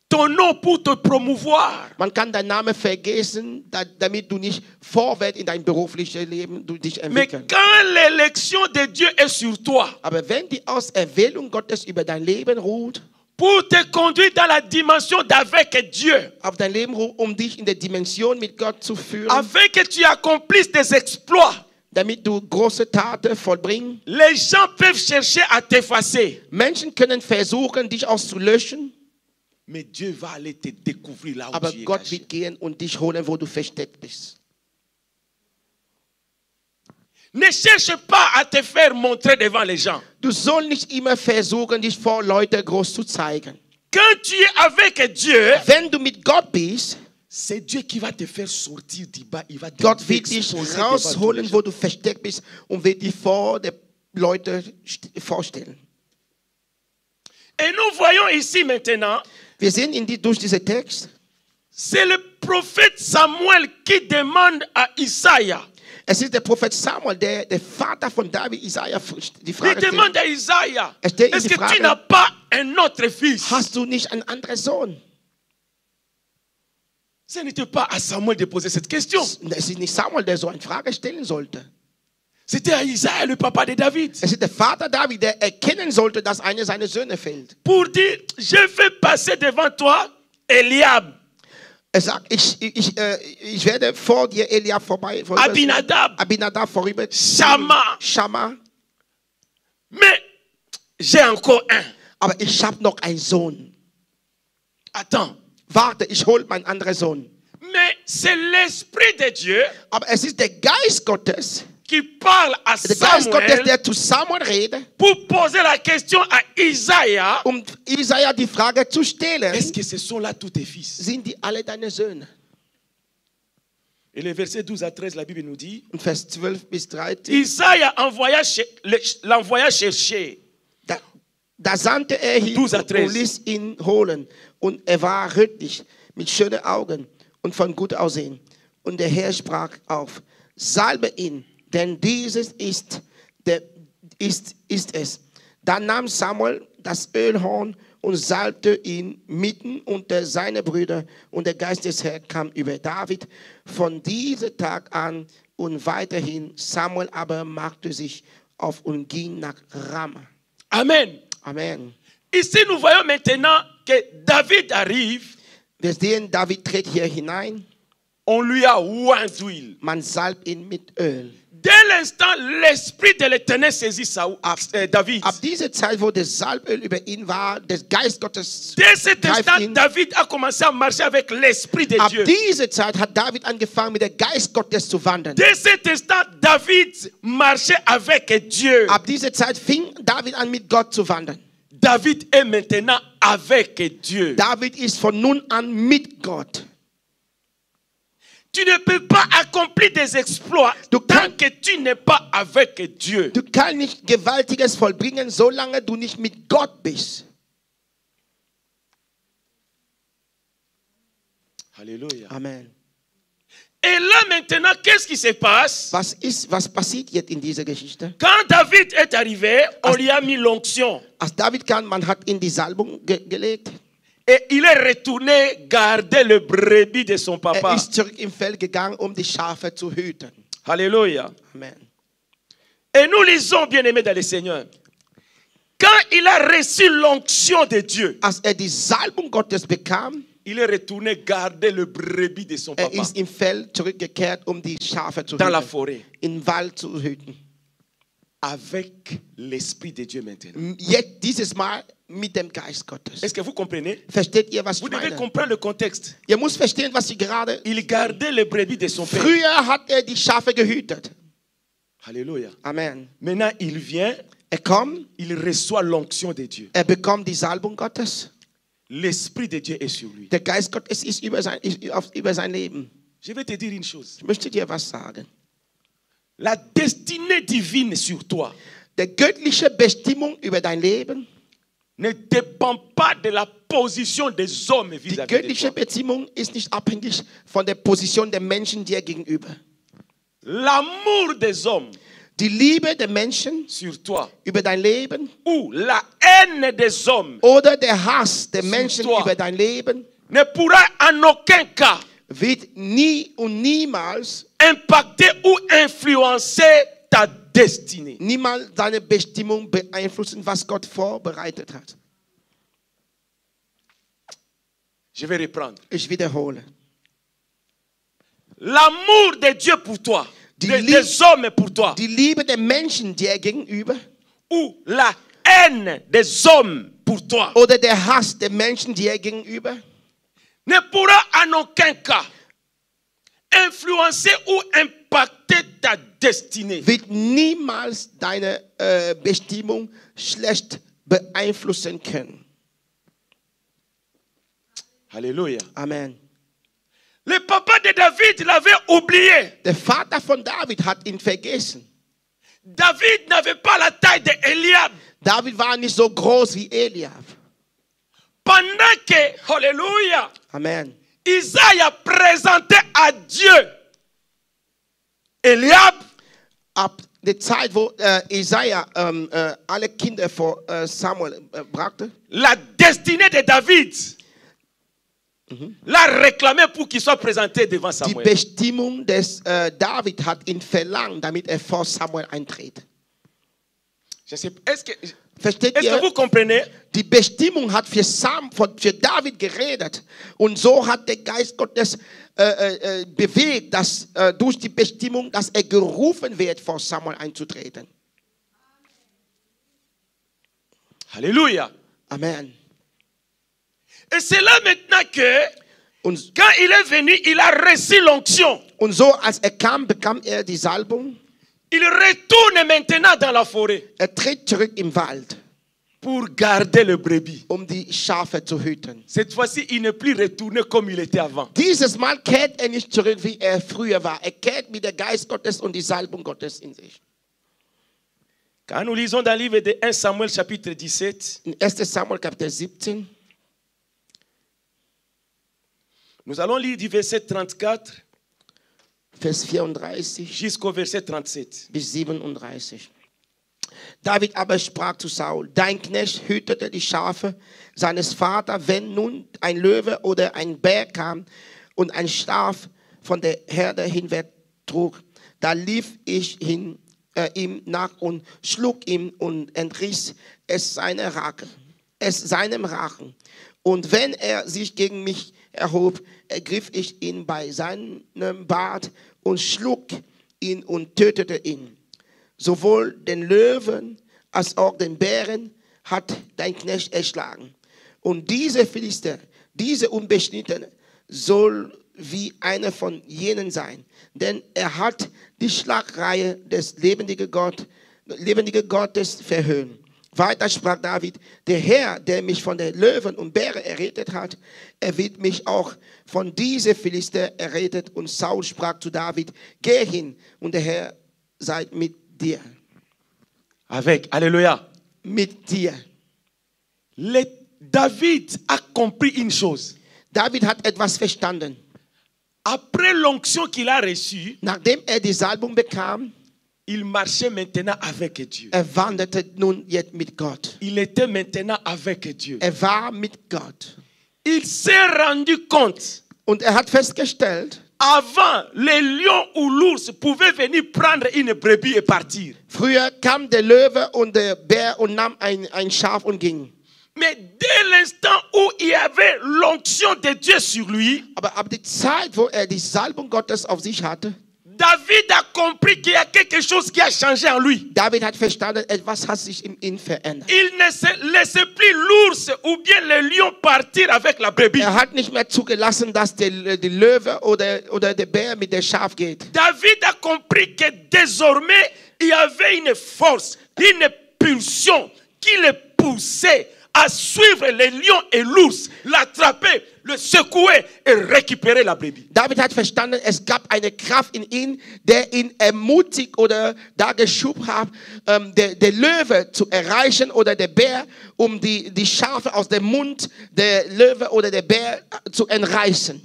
ton nom pour te promouvoir. Man kann deinen Namen vergessen, damit du nicht vorwärts in dein berufliches Leben du dich Mais entwickeln. quand l'élection de Dieu est sur toi, Aber wenn die Auserwählung Gottes über dein Leben ruht, pour te conduire dans la dimension d'avec Dieu, auf dein Leben ruht, um dich in der Dimension mit Gott zu führen, afin que tu accomplisses des exploits, damit du große Taten vollbringst. les gens peuvent chercher à t'effacer. Menschen können versuchen, dich auszulöschen, Mais Dieu va aller te découvrir là où aber tu es Gott caché. wird gehen und dich holen, wo du versteckt bist. Ne cherche pas à te faire montrer devant les gens. Du sollst nicht immer versuchen, dich vor Leuten groß zu zeigen. Quand tu es avec Dieu, Wenn du mit Gott bist, c'est Dieu qui va te faire sortir du bas. Il va te Gott wird dich exposer devant tous les rausholen, gens. wo du versteckt bist und wird dich vor den Leuten vorstellen. Et nous voyons ici maintenant, Wir sehen durch diesen Text, c'est le prophète Samuel qui demande à Isaïe. es ist der Prophet Samuel, der Vater von David, Isaiah, die Il Frage demande stellt, à Isaïe, Er stellt ihm est-ce die que tu Frage, n'as pas un autre fils? hast du nicht einen anderen Sohn? Ce n'était pas à Samuel de poser cette question. Es ist nicht Samuel, der so eine Frage stellen sollte. C'était à Isaïe, le papa de David. Es ist der Vater David, der erkennen sollte, dass einer seiner Söhne fehlt. Pour dire, je vais passer devant toi Eliab, Er sagt, ich werde vor dir Eliab Abinadab vorüber, Schamma. Mais j'ai encore un. aber ich habe noch einen Sohn. attends. warte, ich hole meinen anderen Sohn. Mais c'est l'Esprit de Dieu Aber es ist der Geist Gottes, qui parle à der Geist Gottes, Samuel der zu Samuel redet, pour poser la question à Isaïe. Isaia die Frage zu stellen, Est-ce que ce sont là tous tes fils? sind die alle deine Söhne? Et le verset 12 à 13, la Bible nous dit, Und Vers 12 bis 13, Isaïe l'envoya chercher. da sandte er hin 12 à 13. und ließ ihn holen. Und er war rötlich, mit schönen Augen und von gut Aussehen. Und der Herr sprach auf, salbe ihn, denn dieses ist es. Dann nahm Samuel das Ölhorn und salbte ihn mitten unter seine Brüder. Und der Geist des Herrn kam über David von diesem Tag an und weiterhin. Samuel aber machte sich auf und ging nach Rama. Amen. Amen. Ici, nous voyons maintenant que David arrive. Wir sehen, David tritt hier hinein. On lui a oint d'huile. Man salbt ihn mit Öl. Dès l'instant, l'Esprit de l'Éternel saisit David. Ab dieser Zeit, wo das Salböl über ihn war, der Geist Gottes Dès cet greift instant, ihn. David a commencé à marcher avec l'Esprit de Ab Dieu. dieser Zeit hat David angefangen, mit dem Geist Gottes zu wandern. Dès cet instant, David marchait avec Dieu. Ab dieser Zeit fing David an, mit Gott zu wandern. David est maintenant avec Dieu. David ist von nun an mit Gott. Tu ne peux pas accomplir des exploits tant que tu n'es pas avec Dieu. Du kannst nicht Gewaltiges vollbringen, solange du nicht mit Gott bist. Alléluia. Amen. Et là maintenant, qu'est-ce qui se passe? Was passiert jetzt in dieser Geschichte? Quand David est arrivé, on lui a mis l'onction. Als David kam, man hat ihn die Salbung gelegt. Et il est retourné garder le brebis de son papa. Ist zurück im Feld gegangen, die Schafe zu hüten. Alléluia. Amen. Et nous lisons, bien-aimés dans le Seigneur, quand il a reçu l'onction de Dieu, Als die Salbung Gottes bekam, il est retourné garder le brebis de son papa ist im Feld zurückgekehrt, die Schafe zu dans la hüten, forêt. im Wald zu hüten. Avec l'Esprit de Dieu maintenant. Jetzt dieses Mal mit dem Geist Gottes. Est-ce que vous comprenez? Versteht ihr, was Vous ich devez meine? comprendre le contexte. Ihr müsst verstehen, was ich gerade... Il gardait le brebis de son père. Früher hat die Schafe gehütet. Alléluia. Amen. Maintenant, il vient, Kommt, il reçoit l'onction de Dieu. bekommt die Salbung Gottes. L'Esprit de Dieu est sur lui. Der Geist Gottes ist über sein Leben. Je vais te dire une chose. Ich möchte dir was sagen. La destinée divine sur toi Die göttliche Bestimmung über dein Leben, ne dépend pas de la position des hommes die vis-à-vis de göttliche toi. Bestimmung ist nicht abhängig von der Position der Menschen dir gegenüber. L'amour des hommes Die Liebe der Menschen sur toi über dein Leben ou la haine des hommes oder der Hass der Menschen toi. über dein Leben ne pourra en aucun cas wird nie und niemals impacter ou influencer ta destinée. niemals deine Bestimmung beeinflussen, was Gott vorbereitet hat. Je vais reprendre. Ich wiederhole. L'amour de Dieu pour toi, Die des hommes pour toi, Die Liebe der Menschen dir gegenüber ou la haine des hommes pour toi, oder der Hass der Menschen dir gegenüber ne pourra en aucun cas influencer ou impacter ta destinée. wird niemals deine Bestimmung schlecht beeinflussen können. Alléluia. Amen. Le papa de David l'avait oublié. Der Vater von David hat ihn vergessen. David n'avait pas la taille d'Eliab. David war nicht so groß wie Eliab. Pendant que, alléluia, Amen. Isaïe a présenté à Dieu Eliab, Ab der Zeit, wo Jesaja alle Kinder vor Samuel brachte, la destinée de David, l'a réclamé pour qu'il soit présenté devant die Samuel. Bestimmung des David hat ihn verlangt, damit er vor Samuel eintritt. Je sais, est-ce que Versteht ihr? vous comprenez? Die Bestimmung hat für David geredet. Und so hat der Geist Gottes bewegt, dass durch die Bestimmung, dass er gerufen wird, vor Samuel einzutreten. Alléluia. Amen. Et c'est là maintenant que, Und, quand il est venu, il a reçu l'onction. und so, als er kam, bekam er die Salbung. Il retourne maintenant dans la forêt Er tritt zurück im Wald, pour garder le brebis. die Schafe zu hüten. Cette fois-ci, il n'est plus retourné comme il était avant. Dieses Mal kehrt er nicht zurück, wie er früher war. Er kehrt mit der Geist Gottes und die Salbung Gottes in sich. Quand nous lisons dans le livre de 1 Samuel chapitre 17, In 1. Samuel Kapitel 17, nous allons lire du verset 34 Vers 34 jusqu'au verset 37. bis 37. David aber sprach zu Saul: Dein Knecht hütete die Schafe seines Vaters, wenn nun ein Löwe oder ein Bär kam und ein Schaf von der Herde hinweg trug, da lief ich ihm nach und schlug ihn und entriss seinem Rachen. Und wenn er sich gegen mich erhob, ergriff ich ihn bei seinem Bart und schlug ihn und tötete ihn. Sowohl den Löwen als auch den Bären hat dein Knecht erschlagen. Und diese Philister, diese Unbeschnittene, soll wie einer von jenen sein. Denn er hat die Schlagreihe des lebendigen Gottes verhöhnt. Weiter sprach David: Der Herr, der mich von den Löwen und Bären errettet hat, er wird mich auch von diesen Philister errettet. Und Saul sprach zu David: Geh hin, und der Herr sei mit dir. Avec, alléluia. Mit dir. David a compris une chose. David hat etwas verstanden. Après l'onction qu'il a reçue, Nachdem die Salbung bekam, il marchait maintenant avec Dieu. wanderte nun jetzt mit Gott. Il était maintenant avec Dieu. War mit Gott. Il s'est rendu compte. Und hat festgestellt, avant, les lions ou l'ours pouvaient venir prendre une brebis et partir. Früher kam der Löwe und der Bär und nahm ein Schaf und ging. Mais dès l'instant où il y avait l'onction de Dieu sur lui, aber ab der Zeit, wo die Salbung Gottes auf sich hatte, David a compris qu'il y a quelque chose qui a changé en lui. David hat verstanden, etwas hat sich in ihm verändert. Il ne laissait plus l'ours ou bien le lion partir avec la brebis. Hat nicht mehr zugelassen, dass der Löwe oder der Bär mit dem Schaf geht. David a compris que désormais il y avait une force, une pulsion qui le poussait à suivre les lions et l'ours, l'attraper, le secouer et récupérer la brebis. David hat verstanden, es gab eine Kraft in ihm, der ihn ermutigt oder da geschoben hat, der Löwe zu erreichen oder der Bär, die Schafe aus dem Mund der Löwe oder der Bär zu entreißen.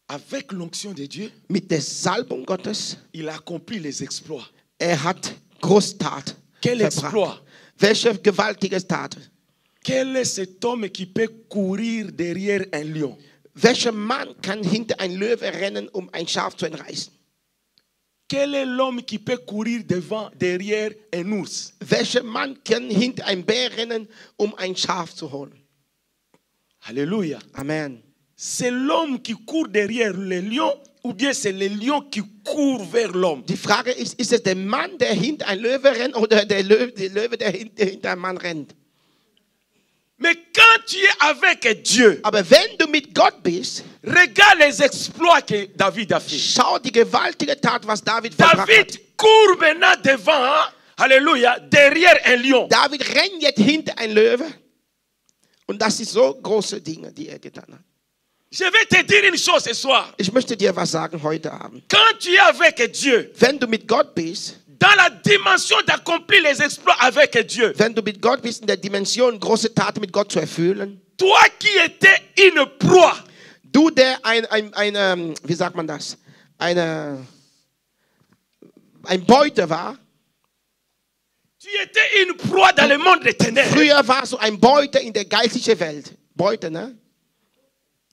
Avec l'onction de Dieu, mit der Salbung Gottes, il a accompli les exploits. Hat Großtat. Quel exploit? Welche gewaltige Tat? Quel est cet homme qui peut courir derrière un lion? Welcher Mann kann hinter ein Löwe rennen, ein Schaf zu entreißen? Quel est l'homme qui peut courir derrière un ours? Welcher Mann kann hinter ein Bär rennen, ein Schaf zu holen? Alléluia. Amen. C'est l'homme qui court derrière le lion ou bien c'est le lion qui court vers l'homme? Die Frage ist es der Mann, der hinter ein Löwe rennt oder der Löwe, der hinter einem Mann rennt? Mais quand tu es avec Dieu, aber wenn du mit Gott bist, regarde les exploits que David a fait. Schau die gewaltige Tat, was David vollbracht hat. David court maintenant devant, alléluia, derrière un lion. David rennt jetzt hinter ein Löwe. Und das ist so große Dinge, die getan hat. Je vais te dire une chose ce soir. Ich möchte dir was sagen heute Abend. Quand tu es avec Dieu, wenn du mit Gott bist, dans la dimension d'accomplir les exploits avec Dieu, wenn du mit Gott bist, in der Dimension große Taten mit Gott zu erfüllen, toi qui étais une proie, du der wie sagt man das, ein Beute war, tu étais une proie dans le monde des ténèbres. Früher warst du ein Beute in der geistlichen Welt. Beute, ne?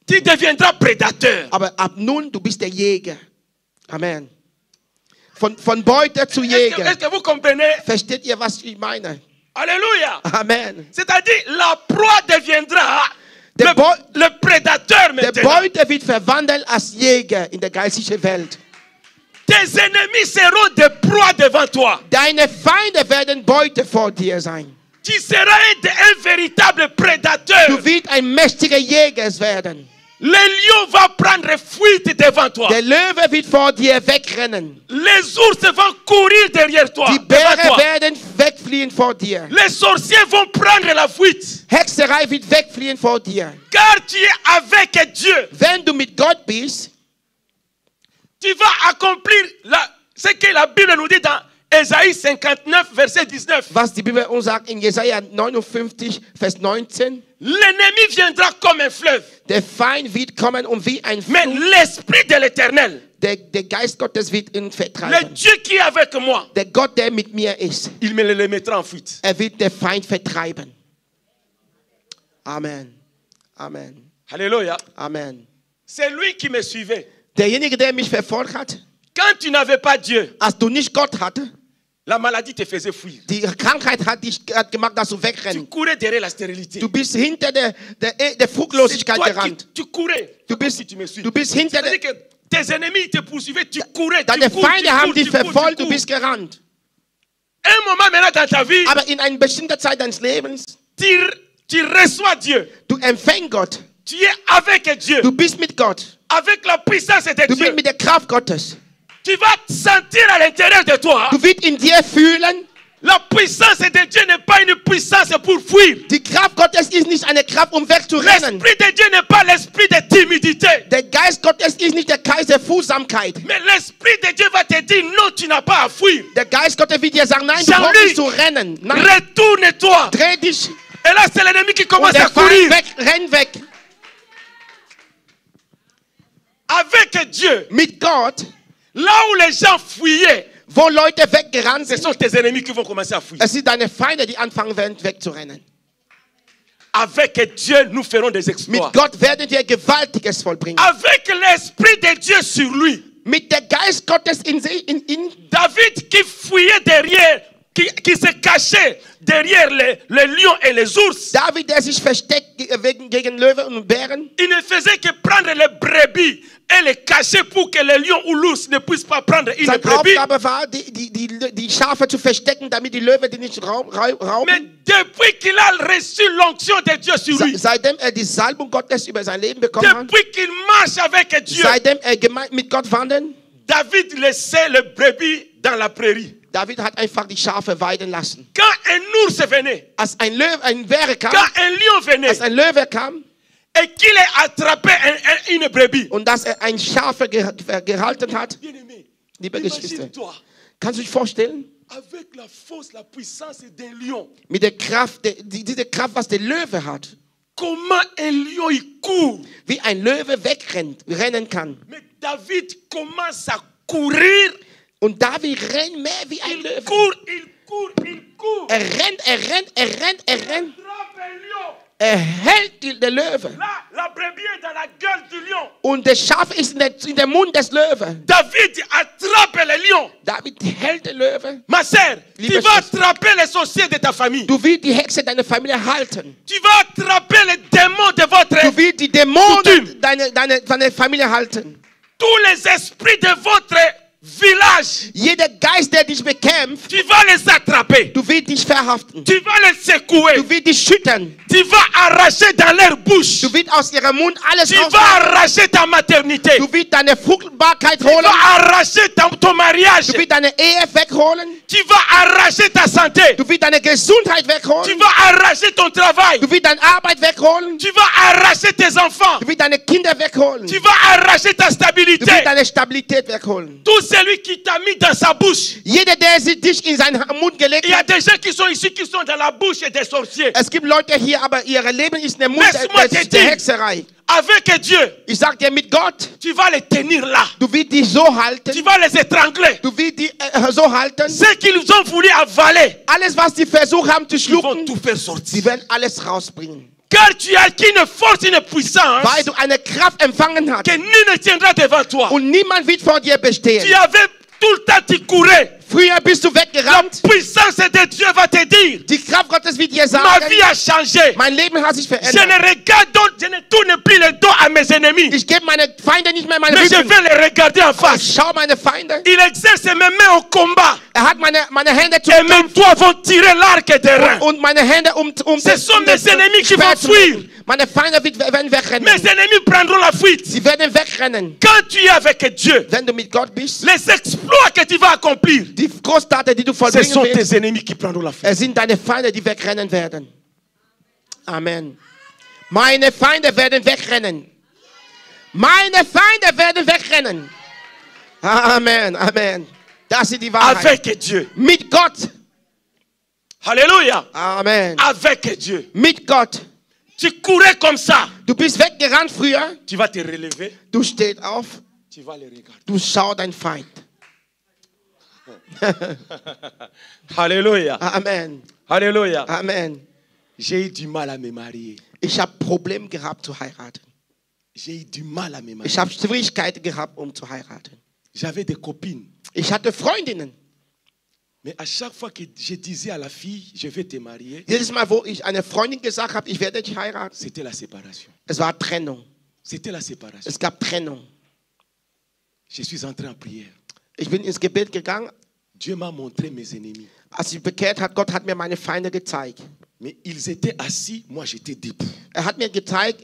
Tu deviendras prédateur. Aber ab nun, du bist der Jäger. Amen. Von Beute zu Jäger. Est-ce que vous comprenez? Versteht ihr, was ich meine? Alléluia. Amen. C'est-à-dire, la proie deviendra le prédateur maintenant. Der Beute wird verwandelt als Jäger in der geistlichen Welt. Tes ennemis seront des proies devant toi. Deine Feinde werden Beute vor dir sein. Tu seras un véritable prédateur. Du wirst ein mächtiger Jäger werden. Le lion va prendre fuite devant toi. Der Löwe wird vor dir wegrennen. Les ours vont courir derrière toi. Die Bären werden wegfliehen vor dir. Les sorciers vont prendre la fuite. Hexerei wird wegfliehen vor dir. Car tu es avec Dieu. Wenn du mit Gott bist, tu vas accomplir ce que la Bible nous dit dans Ésaïe 59, verset 19. Was die Bibel uns sagt in Jesaja 59, Vers 19. L'ennemi viendra comme un fleuve. Der Feind wird kommen und wie ein Mais Fluss. l'Esprit de l'Éternel, Der Geist Gottes wird ihn le vertreiben. Dieu qui est avec moi, Der Gott, der mit mir ist, il me le mettra en fuite. wird den Feind vertreiben. Amen. Amen. Alléluia. Amen. C'est lui qui me suivait. Derjenige, der mich verfolgt hat, Quand tu n'avais pas Dieu, als du nicht Gott hatte, la maladie te faisait fuir. die Krankheit hat dich gemacht, dass du Tu wegrennen. courais derrière la stérilité. Du bist hinter der C'est Fruchtlosigkeit toi gerannt. tu courais. Du bist, Si tu me suis. du bist hinter C'est-à-dire der... que tes ennemis te poursuivaient, tu courais. Deine Tu cours, Feinde tu haben cours, dich tu cours, verfolgt, tu du cours. bist gerannt. Un moment maintenant dans ta vie, Aber in einer bestimmten Zeit deines Lebens, tu reçois Dieu. du empfängst Gott. Tu es avec Dieu. Du bist mit Gott. Avec la puissance de Du Dieu. bist mit der Kraft Gottes. Tu vas sentir à l'intérieur de toi. Du wirst in dir fühlen, La puissance de Dieu n'est pas une puissance pour fuir. die Kraft Gottes ist nicht eine Kraft, um wegzurennen. L'esprit de Dieu n'est pas l'esprit de timidité. Der Geist Gottes ist nicht der Geist der Fußsamkeit. Mais l'esprit de Dieu va te dire non, tu n'as pas à fuir. Der Geist Gottes wird dir sagen, nein, du Jean-Luc, brauchst nicht zu rennen. Nein, Retourne-toi. dreh dich Et là, c'est l'ennemi qui und commence der à courir. Feind weg, renn weg. Avec Dieu, Mit Gott, là où les gens fuyaient, wo Leute weggerannt ce sind, sont tes ennemis qui vont commencer à fuir. es sind deine Feinde, die anfangen werden wegzurennen. Avec Dieu, nous ferons des Mit exploits. Gott werden wir Gewaltiges vollbringen. Avec l'esprit de Dieu sur lui, Mit der Geist Gottes in ihn, David qui fuyait derrière, qui se cachait derrière les lions et les ours, David, der sich versteckt gegen Löwen und Bären, il ne faisait que prendre les brebis et les cacher pour que les lions ou l'ours ne puissent pas prendre une seine brebis. Aufgabe war, die Schafe zu verstecken, damit die Löwen die nicht Mais rauben. depuis qu'il a reçu l'onction de Dieu sur lui, Seitdem die Salbung Gottes über sein Leben bekommen hat, depuis qu'il marche avec Dieu, seitdem mit Gott wandert, David laissait les brebis dans la prairie. David hat einfach die Schafe weiden lassen. Quand un ours venait, Als ein Bär kam, quand un lion venait, als ein Löwe kam et qu'il ait attrapé une brebis, und dass ein Schaf gehalten hat, bien-aimé, liebe Geschwister, imagine-toi, kannst du dich vorstellen, avec la force, la puissance d'un lion, mit der Kraft, diese Kraft, was der Löwe hat, comment un lion il court. wie ein Löwe rennen kann. Mais David commence à courir. Und David rennt mehr wie ein Il Löwe. court, il court, il court. Er rennt. Attrape un lion. Er hält den Löwe. Là, la brebis est dans la gueule du lion. Und das Schaf ist in der Mund des Löwen. David attrape le lion. David hält den Löwe. Ma sœur, tu Liebe vas Schwester. attraper les sorciers de ta famille. Du willst die Hexe deiner Familie halten. Tu vas attraper les démons de votre... Du willst die Dämonen Coutume. deiner Familie halten. Tous les esprits de votre village. Jeder Geist, der dich bekämpft, Tu vas les attraper. du willst dich verhaften. Tu vas les secouer. Du willst dich schüttern. Tu vas arracher dans leur bouche. Du willst aus ihrem Mund alles Tu vas rausnehmen. arracher ta maternité. Du willst deine Fruchtbarkeit Tu holen. vas arracher ton mariage. Du willst deine Ehe wegholen. Tu vas arracher ta santé. Du willst deine Gesundheit Tu wegholen. vas arracher ton travail. Du willst deine Arbeit wegholen. Tu vas arracher tes enfants. Du willst deine Kinder wegholen. Tu vas arracher ta Du stabilité. willst deine Stabilität wegholen. Tout celui qui t'a mis dans sa bouche. Jeder, der dich in seinen Mund gelegt Il y a hat. des gens qui sont ici qui sont dans la bouche des sorciers. Es gibt Leute hier, aber ihr Leben ist in der Mund Laisse-moi te der dire. Hexerei. Avec Dieu, Ich sag dir, mit Gott, tu vas les tenir là. du willst die so Tu halten. vas les étrangler. Du willst die so halten. Ce qu'ils ont voulu avaler, Alles, was die versucht haben zu ils vont schlucken, tout faire sie sortir. werden alles rausbringen. Car tu as acquis une force, une puissance Weil du eine Kraft empfangen hast. que nul ne tiendra devant toi. Und niemand wird vor dir bestehen. Tu avais tout le temps, tu courais. Früher bist du La weggerannt. puissance de Dieu va te dire, Die Kraft Gottes wird dir ma sagen, vie a changé. mein Leben hat sich Je verändert. ne regarde donc, je ne tourne plus le dos à mes ennemis. Ich gebe meine Feinde nicht mehr meine Mais je Rücken. vais les regarder en Ich face. schaue meine Feinde. Il exerce mes mains au combat. Hat meine Hände zum Et mes Kampf doigts vont tirer l'arc des reins. und meine Hände Ce sont mes ennemis qui vont Schwert zu fuir. machen. Meine Feinde werden wegrennen. Mes ennemis prendront la fuite. Sie werden wegrennen. Quand tu es avec Dieu, Wenn du mit Gott bist, les exploits que tu vas accomplir, die Großtaten, die du ce vollbringen sont willst, tes ennemis qui prendront la fuite. es sind deine Feinde, die wegrennen werden. Amen. Meine Feinde werden wegrennen. Meine Feinde werden wegrennen. Amen, Amen. Das ist die Wahrheit. Avec Dieu. Mit Gott. Alléluia. Amen. Avec Dieu. Mit Gott. Tu courais comme ça. Du bist weggerannt früher. Tu vas te relever. Du stehst auf. Tu vas les regarder. Du schaust deinen Feind. Alléluia. Amen. Alléluia. Amen. J'ai eu du mal à me marier. Ich habe Probleme gehabt zu heiraten. J'ai eu du mal à me marier. Ich habe Schwierigkeiten gehabt, zu heiraten. J'avais des copines. Ich hatte Freundinnen. Mais à chaque fois que je disais à la fille, je vais te marier, Jedes Mal, wo ich einer Freundin gesagt habe, ich werde dich heiraten, c'était la séparation. es war Trennung. C'était la séparation. Es gab Trennung. Je suis entré en prière. Ich bin ins Gebet gegangen. Dieu m'a montré mes ennemis. Als ich bekehrt hat, Gott hat mir meine Feinde gezeigt. Mais ils étaient assis, moi j'étais debout. Er hat mir gezeigt,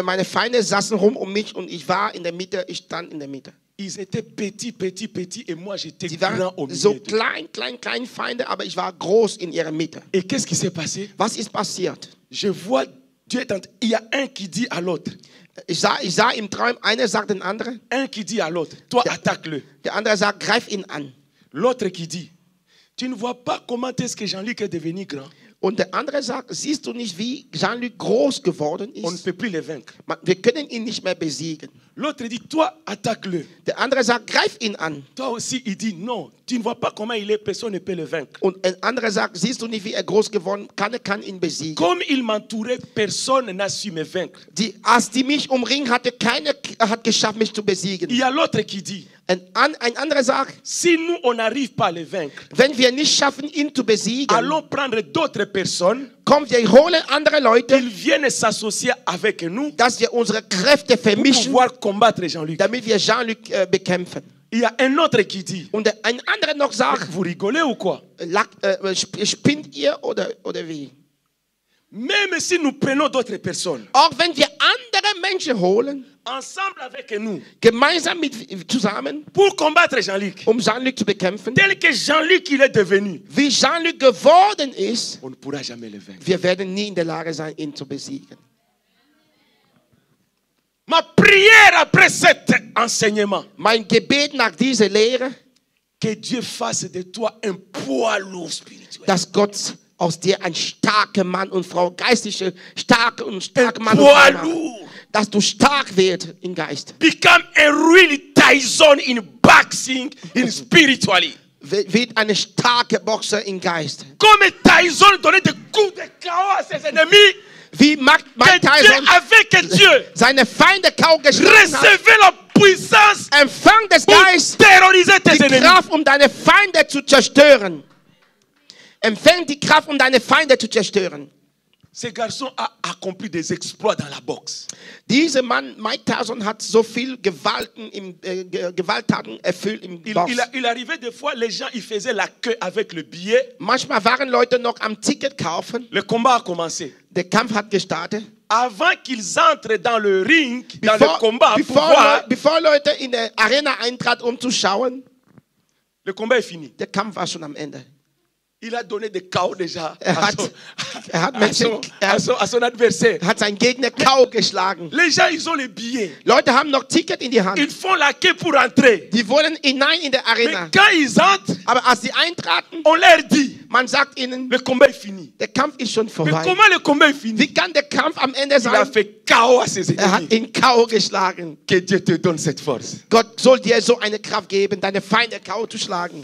meine Feinde saßen rum um mich und ich war in der Mitte, ich stand in der Mitte. Ils étaient petits, petits, petits et moi j'étais Sie grand waren au milieu so d'eux. klein Feinde, aber ich war groß in ihrer Mitte. Et qu'est-ce qui s'est passé? Was ist passiert? Je vois Dieu est il y a un qui dit à l'autre. Ich sah im Traum, einer sagt den anderen, Un qui dit à l'autre, toi attaque-le. der andere sagt, greif ihn an. L'autre qui dit, tu ne vois pas comment est-ce que Jean-Luc est devenu grand? Und der andere sagt, siehst du nicht, wie Jean-Luc groß geworden On ne ist? peut plus les vaincre. Wir können ihn nicht mehr besiegen. L'autre dit, toi attaque-le. Der andere sagt, greif ihn an. Toi aussi, il dit, non, tu ne vois pas comment il est, personne ne peut le vaincre. Und ein anderer sagt, siehst du nicht, wie er groß geworden ist? Keiner kann ihn besiegen. Comme il m'entourait, personne n'a su me vaincre. Als die mich umringen hatte, keiner hat geschafft, mich zu besiegen. Il y a l'autre qui dit, Ein anderer sagt, si nous, on n'arrive pas à le vaincre, wenn wir nicht schaffen, ihn zu besiegen, allons prendre d'autres personnes, kommen wir holen andere Leute, ils viennent s'associer avec nous dass wir unsere Kräfte pour vermischen, pouvoir combattre Jean-Luc. damit wir Jean-Luc bekämpfen. Il y a un autre qui dit, Und ein anderer noch sagt, vous rigolez ou quoi? spinnt ihr oder wie? Même si nous prenons d'autres personnes, Auch wenn wir andere Menschen holen, ensemble avec nous, gemeinsam zusammen, pour combattre Jean-Luc, Jean-Luc zu bekämpfen, tel que Jean-Luc il est devenu, wie Jean-Luc geworden ist, on ne pourra jamais le vaincre. wir werden nie in der Lage sein, ihn zu besiegen. Ma prière après cet enseignement, Mein Gebet nach dieser Lehre, que Dieu fasse de toi un poids lourd spirituel. dass Gott aus dir ein starker Mann und Frau, geistliche, starke Un Mann und poids Frau macht. lourd. Dass du stark wirst im Geist. Become a really Tyson in boxing, in spiritually. Wird eine starke Boxer im Geist. Comme Tyson donnait des coups de chaos à ses ennemis, Wie Mike que Dieu, Tyson avec Dieu, seine Feinde kaum geschlagen hat. recevait la puissance Empfang des pour Geistes, terroriser tes die ennemis. Kraft, um deine Feinde zu zerstören. Empfang die Kraft, um deine Feinde zu zerstören. Ce garçon a accompli des exploits dans la boxe. Dieser Mann, Mike Tyson, hat so viel Gewalttaten erfüllt im Box. Il arrivait des fois, les gens ils faisaient la queue avec le billet. Manchmal waren Leute noch am Ticket kaufen. Le combat a commencé. Der Kampf hat gestartet. Avant qu'ils entrent dans le ring, dans le combat, pour voir, Bevor Leute in der Arena eintraten, um zu schauen, le combat est fini. der Kampf war schon am Ende. Il a donné des KO déjà à son adversaire. Hat seinen Gegner K.O. geschlagen. Les gens, ils ont les billets. Leute haben noch Ticket in die Hand. Ils font la queue pour entrer. Die wollen hinein in der Mais Arena. quand ils entrent, Aber als sie eintraten, on leur dit, man sagt ihnen, le combat est fini. der Kampf ist schon Mais vorbei. comment le combat est fini? Wie kann der Kampf am Ende Il a sein? fait KO à ses Hat ennemis. ihn K.O. geschlagen. Que Dieu te donne cette force. Gott soll dir so eine Kraft geben, deine Feinde K.O. zu schlagen.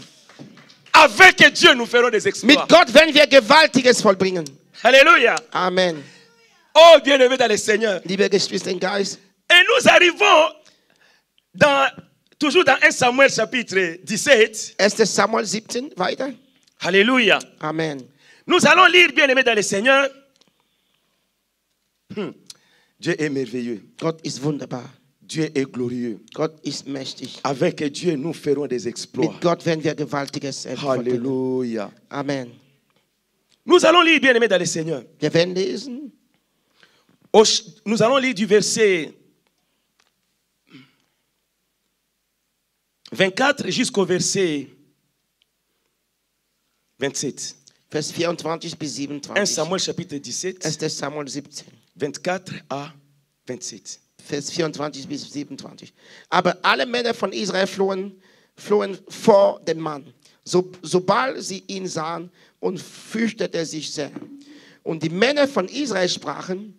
Avec Dieu, nous ferons des exploits. Mit Gott werden wir Gewaltiges vollbringen. Alléluia. Amen. Oh, bien-aimé dans le Seigneur. Liebe Geschwister im Geist. Et nous arrivons dans toujours dans 1 Samuel chapitre 17. 1. Samuel 17, weiter. Alléluia. Amen. Nous allons lire, bien-aimés dans le Seigneur. Dieu est merveilleux. Gott ist wunderbar. Dieu est glorieux. Gott ist mächtig. Avec Dieu, nous ferons des exploits. Mit Gott werden wir Gewaltiges vollbringen. Alléluia. Amen. Nous allons lire, bien-aimés dans le Seigneur. Wir werden lesen. Nous allons lire du verset 24 jusqu'au verset 27. Vers 24 bis 27. 1 Samuel chapitre 17, 1. Samuel 17. 24 à 27. Vers 24 bis 27. Aber alle Männer von Israel flohen vor dem Mann, sobald sie ihn sahen, und fürchtete sich sehr. Und die Männer von Israel sprachen: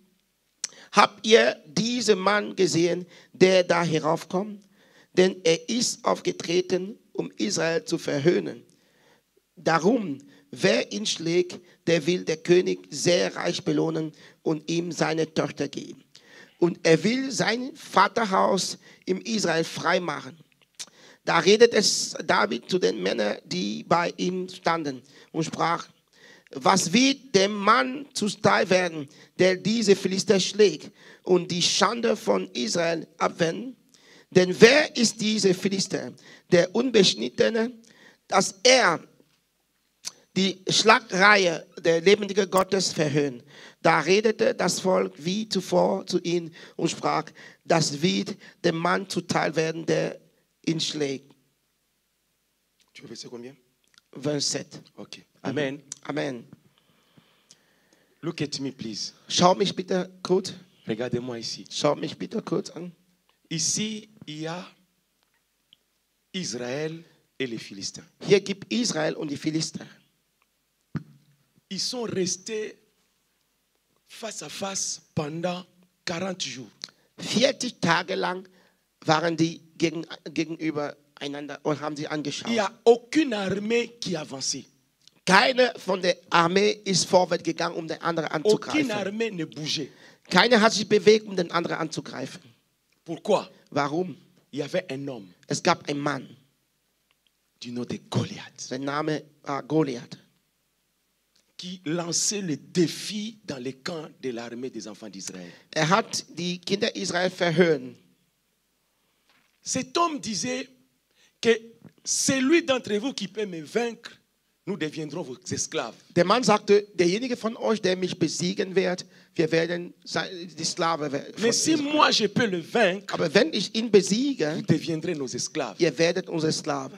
Habt ihr diesen Mann gesehen, der da heraufkommt? Denn er ist aufgetreten, um Israel zu verhöhnen. Darum, wer ihn schlägt, der will der König sehr reich belohnen und ihm seine Tochter geben. Und er will sein Vaterhaus im Israel freimachen. Da redet es David zu den Männern, die bei ihm standen, und sprach: Was wird dem Mann zuteil werden, der diese Philister schlägt und die Schande von Israel abwendet? Denn wer ist dieser Philister, der Unbeschnittene, dass er die Schlagreihe der lebendigen Gottes verhöhnt? Da redete das Volk wie zuvor zu ihm und sprach: Das wird dem Mann zuteil werden, der ihn schlägt. Tu veux verser combien? Vers 7. Ok. Amen. Amen. Look at me, please. Schau mich bitte kurz. Regardez-moi ici. Schau mich bitte kurz an. Ici, il y a Israël et les Philistins. Hier gibt Israel und die Philister. Ils sont restés face à face pendant 40 jours. 40 Tage lang waren die gegenüber einander und haben sie angeschaut. Il n'y a aucune armée qui avançait. Keine von der Armee ist vorwärts gegangen, um den anderen Aucune anzugreifen. armée ne bougeait. Keiner hat sich bewegt, um den anderen anzugreifen. Pourquoi? Warum? Il y avait un homme Es gab einen Mann, du nom de Goliath sein Name war Goliath, qui lançait le défi dans les camps de l'armée des enfants d'Israël. Er hat die Kinder Israel verhöhnt. Cet homme disait que celui d'entre vous qui peut me vaincre, nous deviendrons vos esclaves. Der Mann sagte: Derjenige von euch, der mich besiegen wird, wir werden die Sklave von Mais si Israel. moi je peux le vaincre, Aber wenn ich ihn vous besiege, deviendrez nos esclaves. ihr werdet unsere Sklave.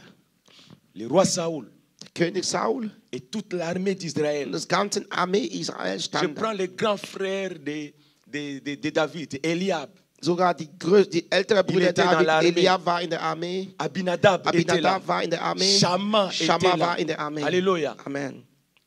Le roi Saoul König Saul et toute l'armée und d'Israël. das ganze Armee Israel Je standen. prends le grand frère de David, Eliab. Sogar die ältere Brüder était dans David, l'armée. Eliab war in der Armee. Abinadab était là. Abinadab war in der Armee. Shammah était Shammah là. war in der Armee. Alléluia. Amen.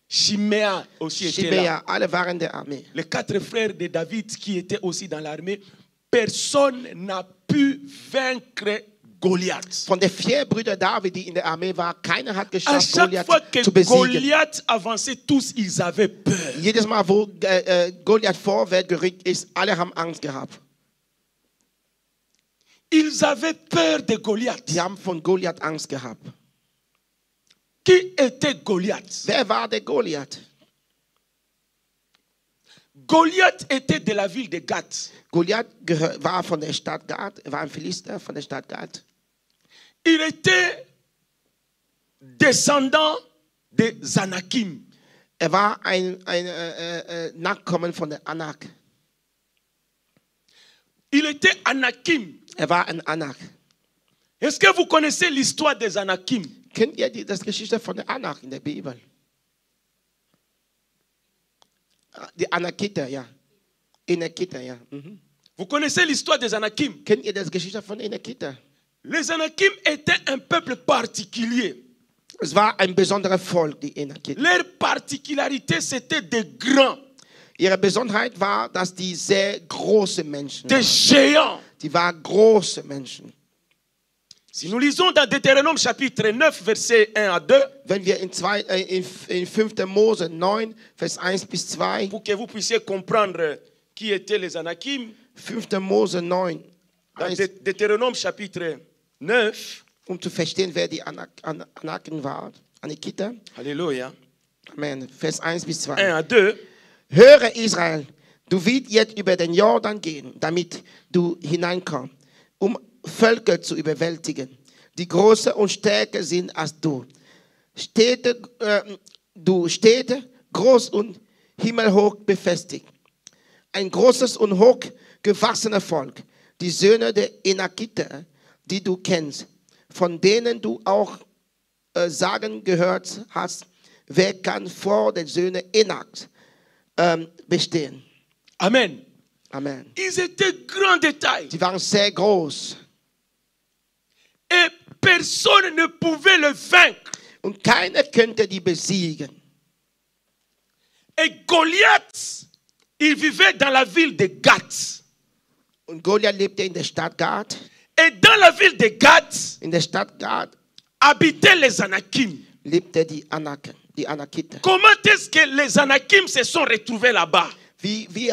Shimea aussi était là. Shimea, alle waren in der Armee. Les 4 frères de David qui étaient aussi dans l'armée, personne n'a pu vaincre Goliath. Von den 4 Brüdern David, die in der Armee waren, keiner hat À geschafft, chaque Goliath fois que zu besiegen. Goliath avançait, tous ils avaient peur. Jedes Mal, wo Goliath vorwärts gerückt ist, alle haben Angst gehabt. Ils avaient peur de Goliath. Die haben von Goliath Angst gehabt. Qui était Goliath? Wer war der Goliath? Goliath était de la ville de Gath. Goliath war von der Stadt Gath, er war ein Philister von der Stadt Gath. Il était descendant de Zanakim. Er war ein Nachkommen von der Anak. Il était Anakim. Er war ein Anak. Est-ce que vous connaissez l'histoire des Anakim? Kennt ihr das Geschichte von der Anak in der Bibel? Die Anakiter, ja. Enakiter, ja. Mhm. Vous connaissez l'histoire des Anakim? Kennt ihr das Geschichte von Enakiter? Les Anakim étaient un peuple particulier. Es war ein besonderes Volk, die Enakiter. Leur particularité, c'était des grands, Ihre Besonderheit war, dass die sehr große Menschen des géants. Die waren große Menschen. Si nous lisons dans Deutéronome chapitre 9, versets 1 à 2, Wenn wir in 5. Mose 9, Vers 1 bis 2, pour que vous puissiez comprendre qui étaient les Anakim, 5. Mose 9, dans 1, Deutéronome chapitre 9. zu verstehen, wer die Anaken war. Anakita. Alléluia. Amen. Vers 1 bis 2. 1 à 2. Höre Israel, du wirst jetzt über den Jordan gehen, damit du hineinkommst, um Völker zu überwältigen, die größer und stärker sind als du. Städte, groß und himmelhoch befestigt. Ein großes und hochgewachsenes Volk, die Söhne der Enakiter, die du kennst, von denen du auch sagen gehört hast, wer kann vor den Söhnen Enaks bestehen. Amen. Amen. Ils étaient grands détails. Die waren sehr groß. Et personne ne pouvait le vaincre. Und keiner könnte die besiegen. Et Goliath, il vivait dans la ville de Gath. Und Goliath lebte in der Stadt Gath. Et dans la ville de Gath, In der Stadt Gath habitaient les Anakim. lebte die Anakiter. Comment est-ce que les Anakim se sont retrouvés là-bas?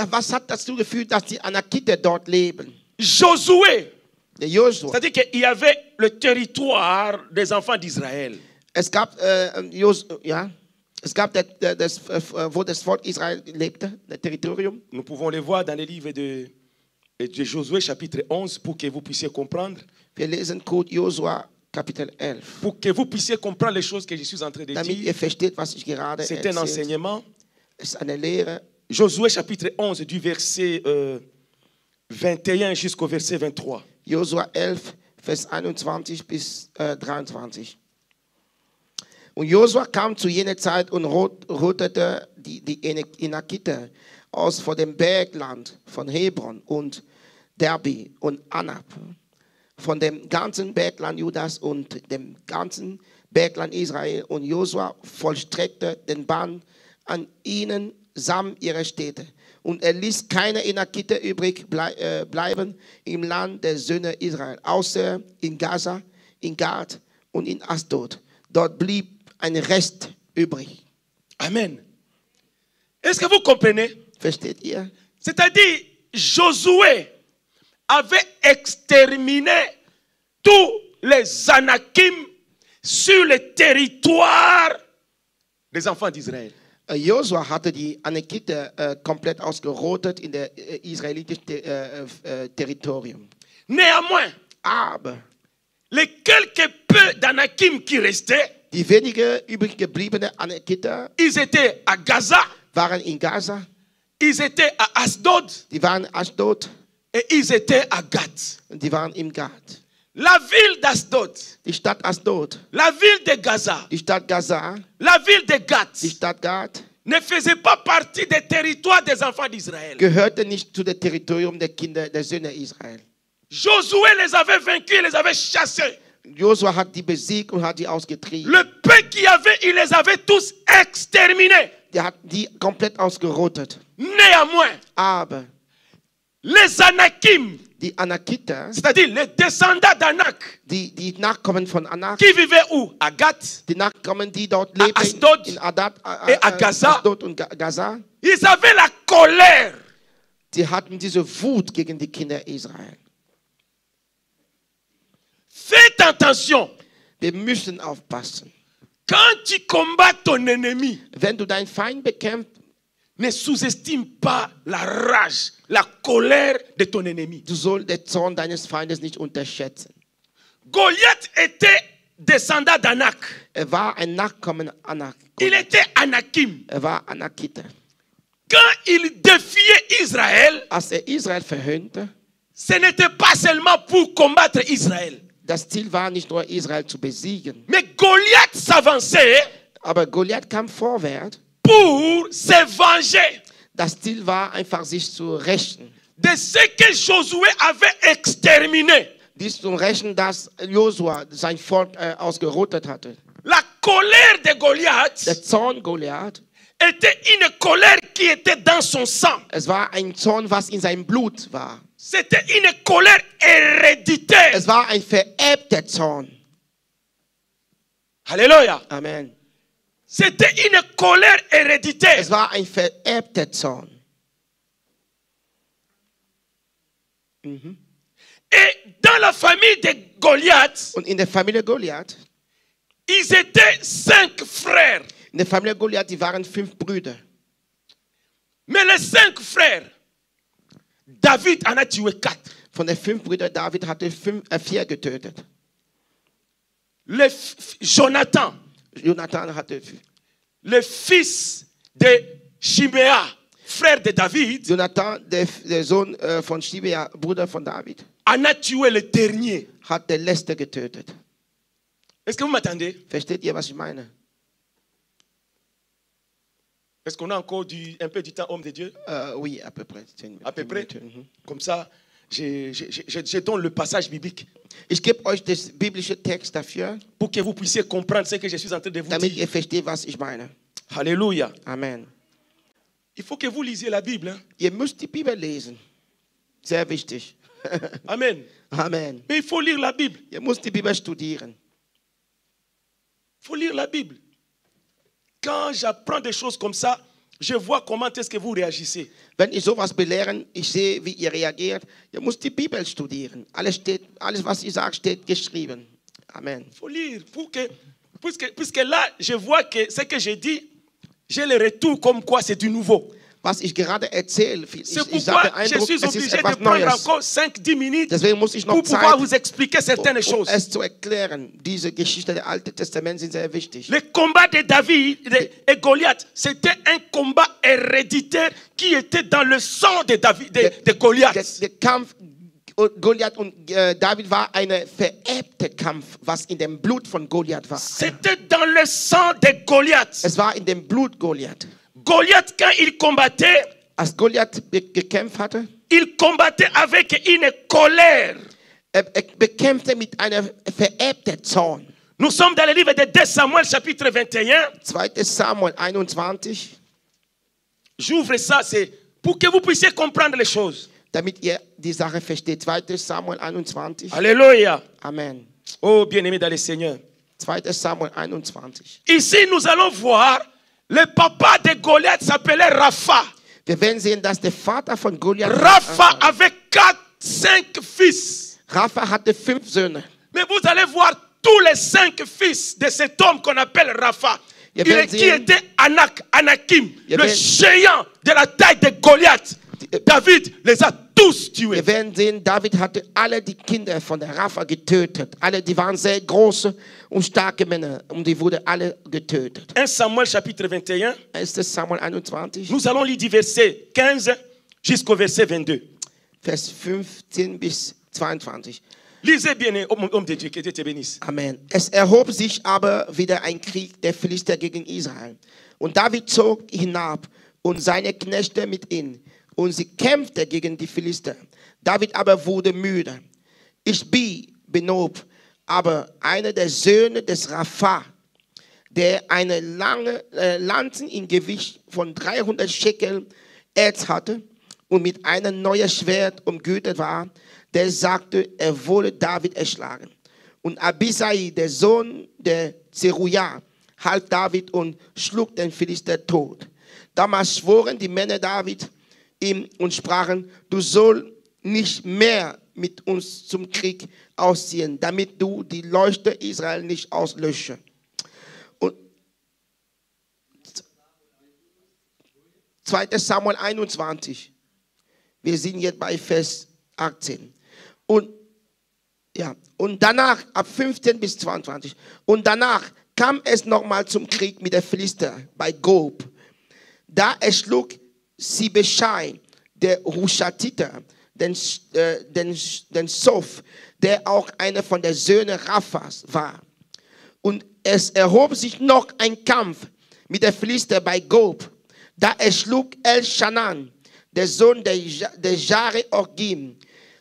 Was hat dazu geführt, dass die Anakiter dort leben? Josué, Der Josua. c'est-à-dire qu'il y avait le territoire des enfants d'Israël. Es gab, wo das Volk Israel lebte, das Territorium. Nous pouvons le voir dans les livres de Josué chapitre 11 pour que vous puissiez comprendre. Wir lesen Code Josua Kapitel 11. Pour que vous puissiez comprendre les choses que je suis en train de Damit dire. ihr versteht, was ich gerade C'est un erzähle. enseignement. Es ist eine Lehre. Josué chapitre 11 du verset 21 jusqu'au verset 23. Josua 11, Vers 21 bis 23. Und Josua kam zu jener Zeit und rottete die Enakiter aus vor dem Bergland von Hebron und Derbi und Anab, von dem ganzen Bergland Judas und dem ganzen Bergland Israel. Und Josua vollstreckte den Bann an ihnen samt ihrer Städte. Und er ließ keine Enakiter übrig bleiben im Land der Söhne Israel, außer in Gaza, in Gad und in Asdod. Dort blieb ein Rest übrig. Amen. Est-ce que vous comprenez? Versteht ihr? C'est-à-dire, Josué avait exterminé tous les Anakim sur le territoire des enfants d'Israël. Josua hatte die Anakiter komplett ausgerottet in der israelitischen Territorium. Néanmoins, Aber les quelques peu d'Anakim qui restaient, die wenige übrig gebliebenen Anakiter ils étaient à Gaza, waren in Gaza, ils étaient à Asdod die waren in Ashdod et ils étaient à Gath. und die waren im Gad. La ville d'Asdod, Die Stadt Asdod, la ville de Gaza, die Stadt Gaza, la ville de Gath die Stadt Gad ne faisait pas partie des territoires des enfants d'Israël. gehörte nicht zu dem Territorium der Kinder der Söhne Israel. Josué les avait vaincus, les avait chassés. Josua hat die besiegt und hat die ausgetrieben. Le peu qu'il y avait, il les avait tous exterminés. Der hat die komplett ausgerottet. Néanmoins, Aber les Anakim, die Anakiter, c'est-à-dire les descendants d'Anak, die Nachkommen von Anak, qui vivaient où? À Gath. die Nachkommen, die dort leben, Asdod in Adad, et à Gaza. Asdod und Gaza, Ils avaient la colère. die hatten diese Wut gegen die Kinder Israel. Faites attention. Wir müssen aufpassen. Quand tu combats ton ennemi, Wenn du deinen Feind bekämpfst, ne sous-estime pas la rage, la colère de ton ennemi. du sollst den Zorn deines Feindes nicht unterschätzen. Goliath était descendant d'Anak. War ein Nachkommen Anak. Il était Anakim. War Anakiter. Quand il défiait Israël, Als Israel verhöhnte, ce n'était pas seulement pour combattre Israël. das Ziel war nicht nur Israel zu besiegen, Mais Goliath s'avançait aber Goliath kam vorwärts. pour se venger Das Ziel war einfach, sich zu rächen. de ce que Josué avait exterminé. Dies zu rächen, dass Josua sein Volk ausgerottet hatte. La colère de Goliath Der Zorn Goliath, était une colère qui était dans son sang. es war ein Zorn, was in seinem Blut war. C'était une colère héréditaire. Es war ein vererbter Zorn. Alléluia. Amen. C'était une colère héréditaire. Es war ein vererbter Zorn. Et dans la famille de Goliath, Und in der Familie Goliath, ils étaient 5 frères. in der Familie Goliath, die waren 5 Brüder. Mais les 5 frères, David en a tué 4. Von den 5 Brüdern David hatte 4 getötet. Jonathan, Jonathan hatte le fils de Shimea, frère de David, Jonathan, der Sohn von Shimea, Bruder von David, en a tué le dernier. hat der Letzte getötet. Est-ce que vous m'attendez? Versteht ihr, was ich meine? Est-ce qu'on a encore un peu du temps, homme de Dieu? Oui, à peu près. À peu près? Mhm. Comme ça, je donne le passage biblique Ich gebe euch das biblische Text dafür, pour que vous puissiez comprendre ce que je suis en train de vous damit dire. ihr versteht, was ich meine. Alléluia. Amen. Il faut que vous lisiez la Bible. Hein? Ihr müsst die Bibel lesen. Sehr wichtig. Amen. Amen. Mais il faut lire la Bible. Ihr müsst die Bibel studieren. Il faut lire la Bible. Quand j'apprends des choses comme ça, je vois comment est-ce que vous réagissez. Wenn ich sowas belehren, ich sehe, wie ihr reagiert. Ihr müsst die Bibel studieren. Alles, was ich sage, steht geschrieben. Amen. Il faut lire. Puisque là, je vois que ce que je dis, j'ai le retour comme quoi c'est du nouveau. Was ich gerade erzähle, C'est ich habe pourquoi je Eindruck, suis es ist obligé de etwas prendre Neues. encore 5-10 minutes Deswegen muss ich noch pour pouvoir Zeit, vous expliquer certaines choses. es zu erklären. Diese Geschichte des Alten Testaments sind sehr wichtig. Le combat de David et Goliath, c'était un combat héréditaire qui était dans le sang de Goliath. Der Kampf Goliath und David war ein vererbter Kampf, was in dem Blut von Goliath war. C'était dans le sang de Goliath. Es war in dem Blut Goliath. Goliath, quand il combattait, Als Goliath gekämpft hatte, il combattait avec une colère. er bekämpfte mit einer vererbten Zorn. Nous sommes dans le livre de 2 Samuel, chapitre 21. 2. Samuel 21, J'ouvre ça, c'est pour que vous puissiez comprendre les choses. damit ihr die Sache versteht. 2. Samuel 21. Alléluia. Amen. Oh, bien-aimé dans le Seigneur. 2. Samuel 21. Ici, nous allons voir, le papa de Goliath s'appelait Rapha. Wir werden sehen, dass der Vater von Goliath Rapha avait 5 fils. Rapha hatte 5 Söhne. Mais vous allez voir tous les 5 fils de cet homme qu'on appelle Rapha. Qui était Anakim, le géant de la taille de Goliath. David les a tous tués. Wir werden sehen, David hatte alle die Kinder von der Rapha getötet. Alle, die waren sehr große und starke Männer. Und die wurden alle getötet. 1 Samuel chapitre 21. 1. Samuel 21. Nous allons lire du verset 15 jusqu'au verset 22. Vers 15 bis 22. Lisez bien, homme de Dieu, que Dieu te bénisse. Amen. Es erhob sich aber wieder ein Krieg der Philister gegen Israel. Und David zog hinab und seine Knechte mit ihm. Und sie kämpfte gegen die Philister. David aber wurde müde. Benob, aber einer der Söhne des Rapha, der eine lange Lanze im Gewicht von 300 Schekel Erz hatte und mit einem neuen Schwert umgürtet war, der sagte, er wolle David erschlagen. Und Abisai, der Sohn der Zeruja, half David und schlug den Philister tot. Damals schworen die Männer David ihm und sprachen, du sollst nicht mehr mit uns zum Krieg ausziehen, damit du die Leuchte Israel nicht auslösche. Und 2. Samuel 21. Wir sind jetzt bei Vers 18. Und danach, ab 15 bis 22. Und danach kam es nochmal zum Krieg mit der Philister bei Gob. Da erschlug Sibeschai, der Hushatiter, den Sof, der auch einer von den Söhnen Raphas war. Und es erhob sich noch ein Kampf mit der Philister bei Gob. Da erschlug El-Shanan, der Sohn der Jare-Orgim,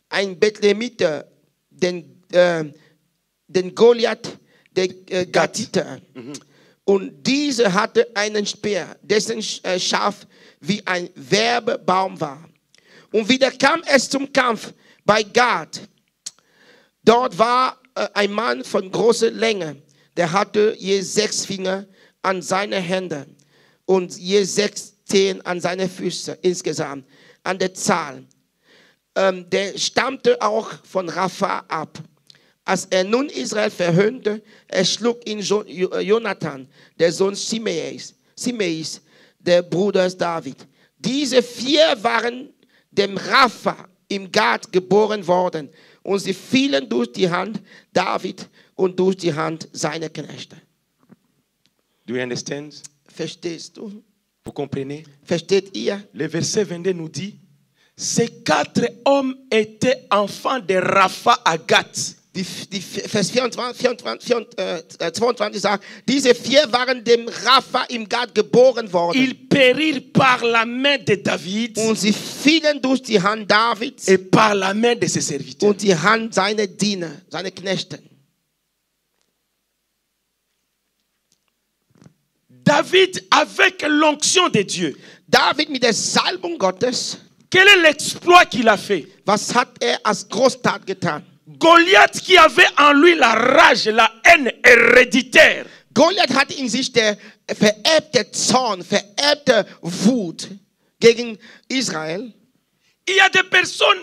ein Bethlehemiter, den Goliath, der Gatiter. Und diese hatte einen Speer, dessen Schaf wie ein Werbebaum war. Und wieder kam es zum Kampf bei Gad. Dort war ein Mann von großer Länge, der hatte je 6 Finger an seinen Händen und je 6 Zehen an seine Füße insgesamt, an der Zahl. der stammte auch von Rapha ab. Als nun Israel verhöhnte, erschlug ihn Jonathan, der Sohn Simeis, der Bruder David. Diese 4 waren dem Rapha im Gad geboren worden und sie fielen durch die Hand David und durch die Hand seiner Knechte. Do you understand? Verstehst du? Vous comprenez? Versteht ihr? Le verset 22 nous dit, ces 4 hommes étaient enfants de Rapha à Gath. Vers 22 sagt, diese 4 waren dem Rapha im Gad geboren worden. Ils périrent par la main de David Und sie fielen durch die Hand Davids et par la main de ses serviteurs. und die Hand seiner Diener, seiner Knechte. David avec l'onction de Dieu. David mit der Salbung Gottes, Quel est l'exploit qu'il a fait? was hat als Großtat getan? Goliath qui avait en lui la rage, la haine héréditaire. Goliath hatte in sich der vererbte Zorn, vererbte Wut gegen Israel. Il y a des personnes,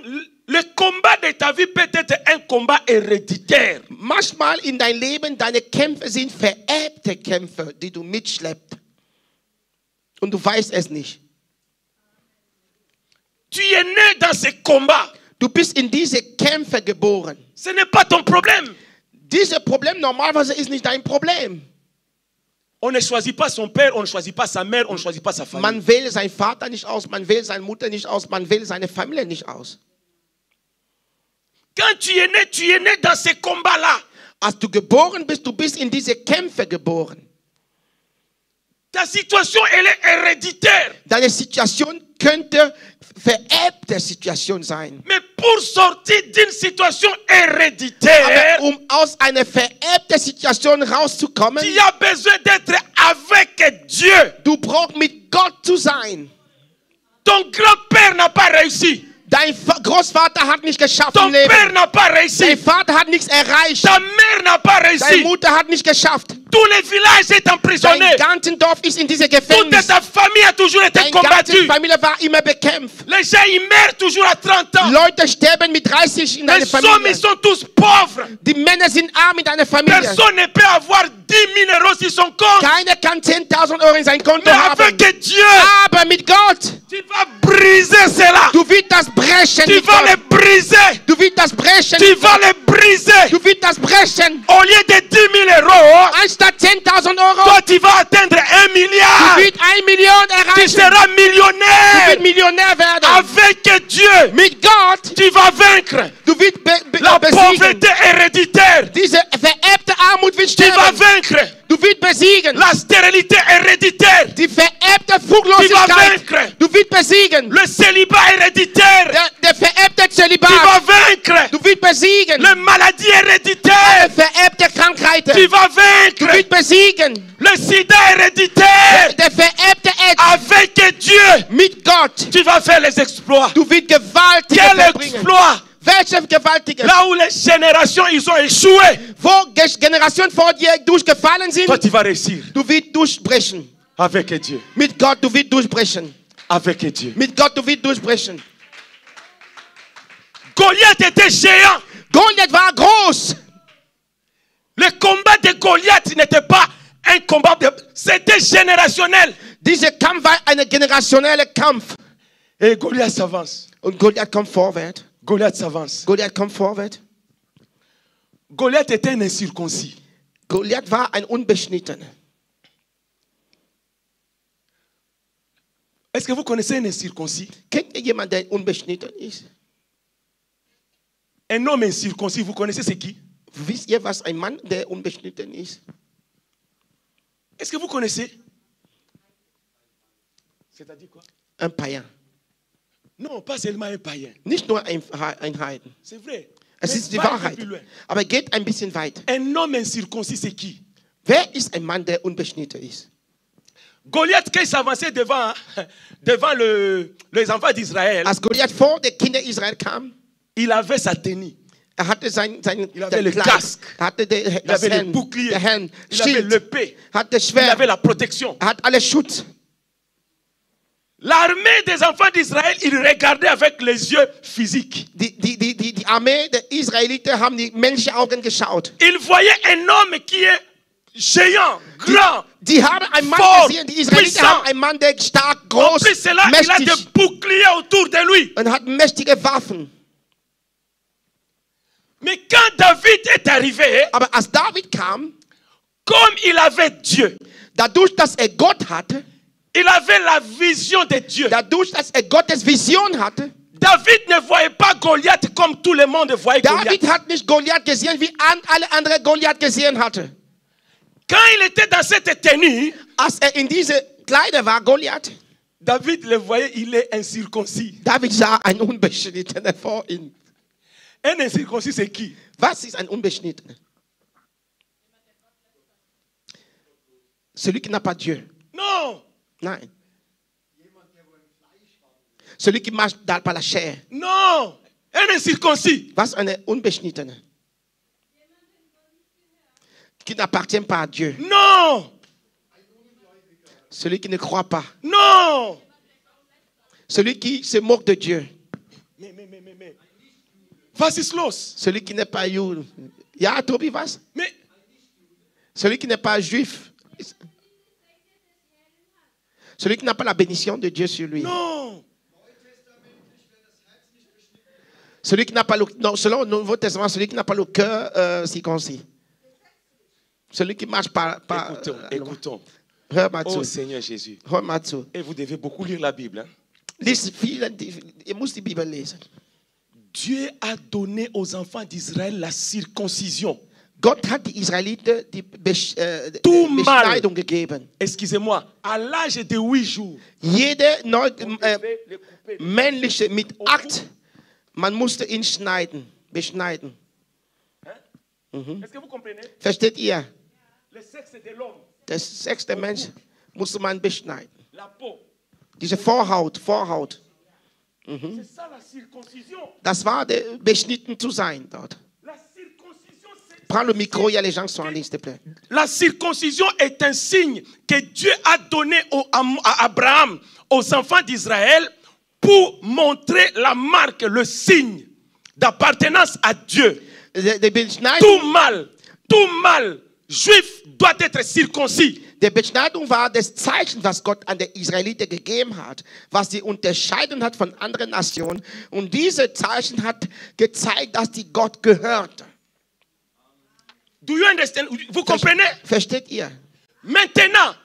le combat de ta vie peut être un combat héréditaire. Manchmal in dein Leben, deine Kämpfe sind vererbte Kämpfe, die du mitschleppst. Und du weißt es nicht. Tu es né dans ce combat. Du bist in diese Kämpfe geboren. Ce n'est pas ton problème. Dieses Problem normalerweise ist nicht dein Problem. On ne choisit pas son père, on ne choisit pas sa mère, on ne choisit pas sa famille. Man wählt seinen Vater nicht aus, man wählt seine Mutter nicht aus, man wählt seine Familie nicht aus. Quand tu es né dans ce combat-là. Als du geboren bist, du bist in diese Kämpfe geboren. Ta situation, elle est héréditaire. Deine Situation könnte vererbte Situation sein. Mais pour sortir d'une situation héréditaire, Aber aus einer vererbten Situation rauszukommen, tu as besoin d'être avec Dieu. du brauchst mit Gott zu sein. Ton grand-père n'a pas réussi. Dein Großvater hat nicht geschafft Ton im Leben. père n'a pas réussi. Dein Vater hat nichts erreicht. Ta mère n'a pas Deine réussi. Mutter hat nicht geschafft. Tout le village est emprisonné. Dein ganzes Dorf ist in diesem Toute Gefängnis. ta famille a toujours été Deine ganze combattue. Familie war immer bekämpft. Les gens, ils meurent toujours à 30 ans. Leute sterben mit 30 in deiner Les hommes, Familie. ils sont tous pauvres. Die Männer sind arm in deiner Familie. Personne ne peut avoir 10 000 euros sur son compte. Keiner kann 10.000 Euro in sein Konto Mais haben. avec Dieu, Aber mit Gott, tu vas briser cela. du wirst das brechen. Tu Mit vas Gott. les briser. Du wirst das brechen. Tu vas les briser. Du wirst das brechen. Au lieu de 10 000 euros, Anstatt 10.000 Euro, toi, tu vas atteindre 1 du milliard. wirst 1 Million Tu erreichen. seras Du millionnaire. wirst Millionär werden. Avec Dieu, Mit Gott, tu vas vaincre du wirst la besiegen. pauvreté héréditaire. Diese vererbte Armut wird Tu vas sterben. vaincre Du wirst besiegen. la stérilité héréditaire. Die vererbte Tu vas Fruchtlosigkeit. vaincre Du wirst besiegen. le célibat héréditaire. Der vererbte Tu vas Zölibat. vaincre Du wirst besiegen. les maladies héréditaires. Vererbte Krankheiten. Tu vas Du vaincre wirst besiegen. le sida héréditaire. Der vererbte Ätz. Avec Dieu, Mit Gott. tu vas faire les exploits. Du wirst gewaltige Quel vollbringen. exploit! Welche gewaltige? Là où les générations ils ont échoué, Wo Generationen vor dir durchgefallen sind, toi tu vas réussir. du wirst durchbrechen. Avec Dieu. Mit Gott, du wirst durchbrechen. Avec Dieu. Mit Gott, du wirst durchbrechen. Goliath était géant. Goliath war groß. Le combat de Goliath n'était pas un combat, c'était générationnel. Dieser Kampf war ein generationeller Kampf. Et Goliath s'avance. Und Goliath kommt vorwärts. Goliath s'avance. Goliath kommt vorwärts. Goliath était un incirconcis. Goliath war ein Unbeschnittener. Est-ce que vous connaissez un incirconcis? Kennt ihr jemanden, der unbeschnitten ist? Un homme incirconcis, vous connaissez c'est qui? Wisst ihr, was ein Mann, der unbeschnitten ist? Est-ce que vous connaissez? C'est-à-dire quoi? Ein Païen. Non, pas seulement un païen. Nicht nur ein Heiden. C'est vrai. Es Mais ist die va un peu Wahrheit. plus loin. Aber geht ein bisschen weit. Un homme incirconcis, c'est qui? Wer ist ein Mann, der unbeschnitten ist? Goliath, quand il s'avançait devant les enfants d'Israël, Als Goliath vor den Kindern Israel kam, il avait sa tenue. hatte sein Il avait le Kleid, casque. hatte Il das avait le Helm, bouclier. der Helm, Il avait Schild, l'épée. hatte Il Schwert, avait la protection. hat alles Schutz. L'armée des enfants d'Israël, ils regardaient avec les yeux physiques. Die Armee der Israeliten haben die menschlichen Augen geschaut. Ils voyaient un homme qui est géant, grand, Die haben einen Mann fort, gesehen, die Israeliten puissant. haben einen Mann, der stark, En groß, plus, c'est là, il a des mächtig boucliers autour de lui. und hat mächtige Waffen. Mais quand David est arrivé, Aber als David kam, comme il avait Dieu, dadurch, dass Gott hatte, il avait la vision de Dieu. dadurch, dass Gottes Vision hatte, David ne voyait pas Goliath comme tout le monde voyait David Goliath. hat nicht Goliath gesehen, wie alle anderen Goliath gesehen hatte. Quand il était dans cette tenue, Als in diese Kleider war, Goliath, David le voyait, il est incirconcis. David sah einen Unbeschnittenen vor ihm. Un incirconcis, c'est qui? Was ist ein Unbeschnittener? Celui qui n'a pas Dieu. Non, Nein. Celui qui marche par la chair. non, un incirconcis. Was ein Unbeschnittener? Qui n'appartient pas à Dieu. Non, Celui qui ne croit pas. non. Celui qui se moque de Dieu. Mais. Was ist los? Celui qui n'est pas juif. Ja, Tobi, was? Mais Celui qui n'est pas juif. Celui qui n'a pas la bénédiction de Dieu sur lui. non. Celui qui n'a pas le, non, selon le Nouveau Testament, celui qui n'a pas le cœur circoncis. Celui qui marche par Écoutons. Hör mal zu. Oh Seigneur Jésus. Hör mal zu. Et vous devez beaucoup lire la Bible. Hein? Lies viel, ihr müsst die Bibel lesen. Dieu a donné aux enfants d'Israël la circoncision. Gott hat die Israeliten die Tout mal. Beschneidung gegeben. Excusez-moi, à l'âge de 8 jours, Jeder on devait le couper. männliche mit 8, man musste ihn beschneiden. Est-ce que vous comprenez? Versteht ihr? Le sexe de l'homme, Der sechste Mensch musste man beschneiden. la peau. Diese Vorhaut. C'est ça la circoncision. Das war der beschnitten zu sein dort. La circoncision, c'est... Prends le micro, il y a les gens qui sont en ligne, s'il te plaît. La circoncision est un signe que Dieu a donné à Abraham, aux enfants d'Israël, pour montrer la marque, le signe d'appartenance à Dieu. Die Beschneidung, Tout mâle juif doit être circoncis. die Beschneidung war das Zeichen, was Gott an der Israeliten gegeben hat, was sie unterscheiden hat von anderen Nationen. Und diese Zeichen hat gezeigt, dass die Gott gehört. Do you understand? Vous comprenez? Versteht ihr? Maintenant,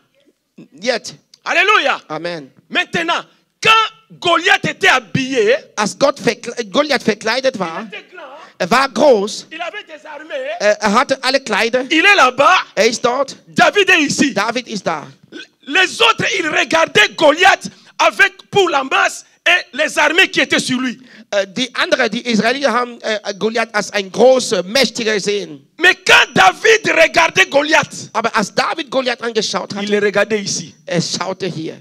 Jetzt. alléluia. Amen. Maintenant, quand Goliath était habillé, Als Goliath verkleidet war, il était grand, er war groß, il avait des armées, er hatte alle Kleider, il est là-bas, er ist dort, David est ici. David ist da. Les autres, ils regardaient Goliath avec pour la masse et les armées qui étaient sur lui. Die Israeliten haben Goliath als ein großer, mächtiger gesehen. Mais quand David regardait Goliath, Aber als David Goliath angeschaut hat, il le regardait ici, er schaute hier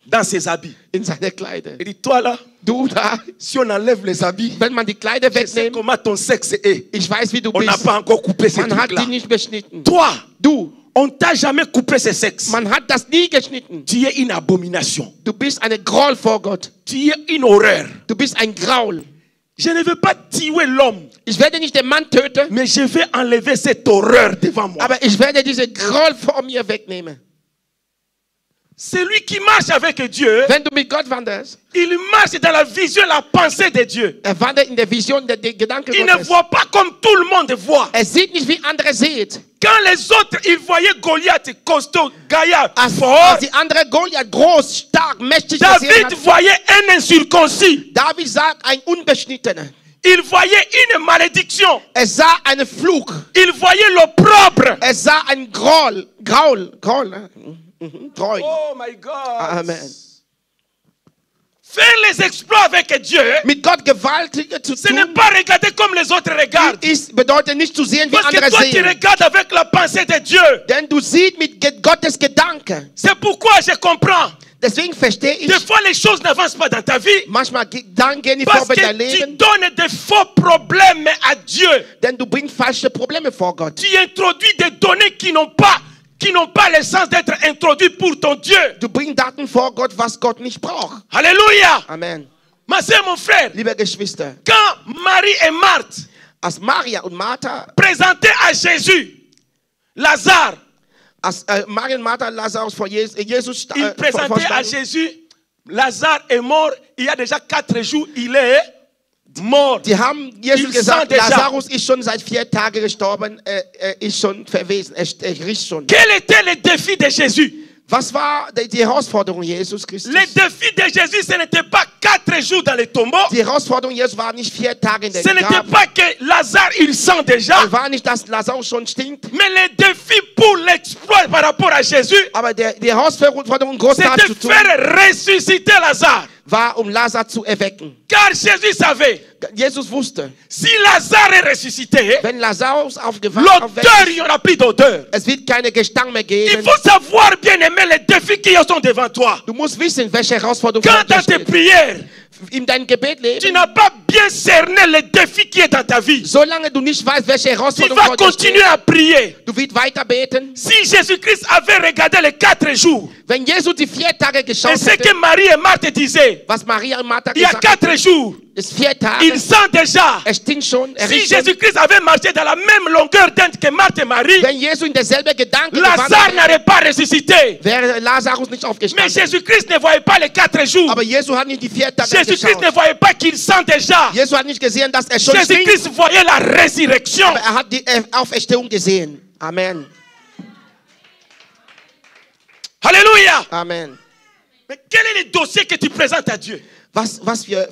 dans ses habits. in seine Kleider. Il dit, toi là, Du da, si on enlève les habits, wenn man die Kleider je sais wegnimmt, comment ton sexe est. ich weiß, wie du On n'a bist. pas encore coupé ces Man hat trucs-là. die nicht beschnitten. Toi, Du, on t'a jamais coupé ce sexe. man hat das nie geschnitten. Tu es une abomination. Du bist eine Groll vor Gott. Tu es une horreur. Du bist ein Graul. Je ne veux pas tuer l'homme, Ich werde nicht den Mann töten, mais je vais enlever cette horreur devant moi. aber ich werde diese Groll vor mir wegnehmen. Celui qui marche avec Dieu, Wenn du mit Gott wanderst, il marche dans la vision, la pensée de Dieu. er wandert in der Vision der Gedanken Il ne Gottes. voit pas comme tout le monde voit. Er sieht nicht, wie andere sehen. Quand les autres, ils voyaient Goliath costaud, gaillard, Als fort, die andere Goliath groß, stark, mächtig gesehen David hat, voyait un incirconcis. David sagt, ein Unbeschnittener. Il voyait une malédiction. Er sah einen Fluch. Il voyait l'opprobre. Er sah ein Groll. Groll. Groll. Oh my God. Amen. Faire les exploits avec Dieu, Mit Gott Gewaltige zu ce n'est tun, pas regarder comme les autres regardent. bedeutet nicht zu sehen, wie Parce que andere toi, tu sehen. regardes avec la pensée de Dieu. Denn du siehst mit Gottes Gedanken. C'est pourquoi je comprends. Deswegen verstehe ich, Des fois, les choses n'avancent pas dans ta vie. manchmal Gedanken gehen nicht Parce vor bei deinem que tu Leben, donnes des faux problèmes à Dieu. denn du bringst falsche Probleme vor Gott. Tu introduis des données qui qui n'ont pas le sens d'être introduits pour ton Dieu. Du bringst Daten vor Gott, was Gott nicht braucht. Alléluia. Amen. Ma soeur, mon frère, Liebe Geschwister, quand Marie et Marthe als Maria und Martha, présentaient à Jésus Lazare, als Maria und Martha Lazarus vor Jesus ils présentaient à Jésus, Lazare est mort, il y a déjà 4 jours, il est mort. Die haben Jesus Il gesagt, sent déjà. Lazarus ist schon seit 4 Tagen gestorben, ist schon verwesen, riecht schon. Quel était le défi de Jésus? Was war die Herausforderung Jesus Christus? Le défi de Jésus, ce n'était pas 4 jours dans le tombeau. Die Herausforderung Jesus war nicht 4 Tage in der Ce n'était Grab. pas que Lazare, il sent déjà. Es war nicht, dass Lazarus schon stinkt. Mais le défi pour l'exploit par rapport à Jésus, Aber die Herausforderung, großartig c'était zu tun, faire ressusciter Lazare. war, Lazarus zu erwecken. Car Jésus savait, Jesus wusste, si Lazare est ressuscité, wenn Lazarus aufgewacht l'odeur, il n'y aura plus d'odeur. es wird keine Gestank mehr Il geben. faut savoir, bien aimer, les défis qui sont devant toi. Du musst wissen, welche Herausforderung Quand vor dans dir tes steht. prières, In deinem Gebet tu leben, n'as pas bien cerné le défi qui est dans ta vie, solange du nicht weißt, welche tu Herausforderung vas vor dir continuer steht, à prier. du wirst weiter beten. Si Jésus-Christ avait regardé les 4 jours, Wenn Jesus die 4 Tage et geschaut ce hätte, que Marie et Marthe disaient, was Maria und Martha il y a gesagt haben, 4 jours, ist 4 Tage, il sent déjà. es stinkt schon, Si riecht schon. Jésus-Christ avait marché dans la même longueur d'onde que Marthe et Marie, Wenn Jesus in derselbe Gedanke Lazare gewandelt n'aurait pas ressuscité. wäre Lazarus nicht Mais aufgestanden. Jésus-Christ ne voyait pas les 4 jours. Aber Jesus hat nicht die 4 Tage Jésus-Christ ne geschaut. voyait pas qu'il sent déjà. Jesus hat nicht gesehen, dass er schon stinkt, Jésus-Christ voyait la résurrection. aber er hat die Auferstehung gesehen. Amen. Alléluia. Amen. Mais quel est le dossier que tu présentes à Dieu? Was für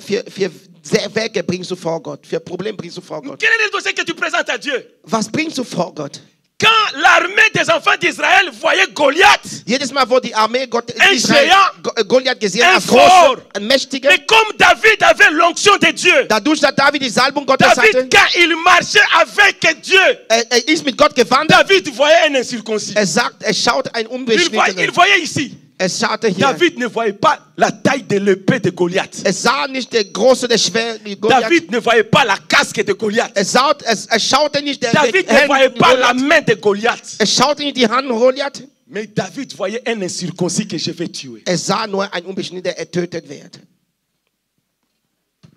Werke bringst du vor Gott? Für Probleme bringst du vor Gott? Quel est le dossier que tu présentes à Dieu? Was bringst du vor Gott? Quand l'armée des enfants d'Israël voyait Goliath, Jedes Mal, wo die Armee Ein Géant, Goliath gesehen ein hat, Fort. ein Mächtiger, mais comme David avait l'onction de Dieu, dadurch, dass David die Salbung Gottes hatte, David, quand il marchait avec Dieu, er ist mit Gott gewandert. David voyait un incirconcis. Er schaut ein Il Unbeschnittenen. voyait ici. Er schaute hier. David ne voyait pas la taille de l'épée de Goliath. Er sah nicht der große, der schwere Goliath. David ne voyait pas la casque de Goliath. Er schaute nicht der David ne Helm voyait pas la Goliath. main de Goliath. Er schaute nicht die Hand Goliath. Mais David voyait un incirconcis que je vais tuer. Er sah nur ein Unbeschnittener, der ertötet wird.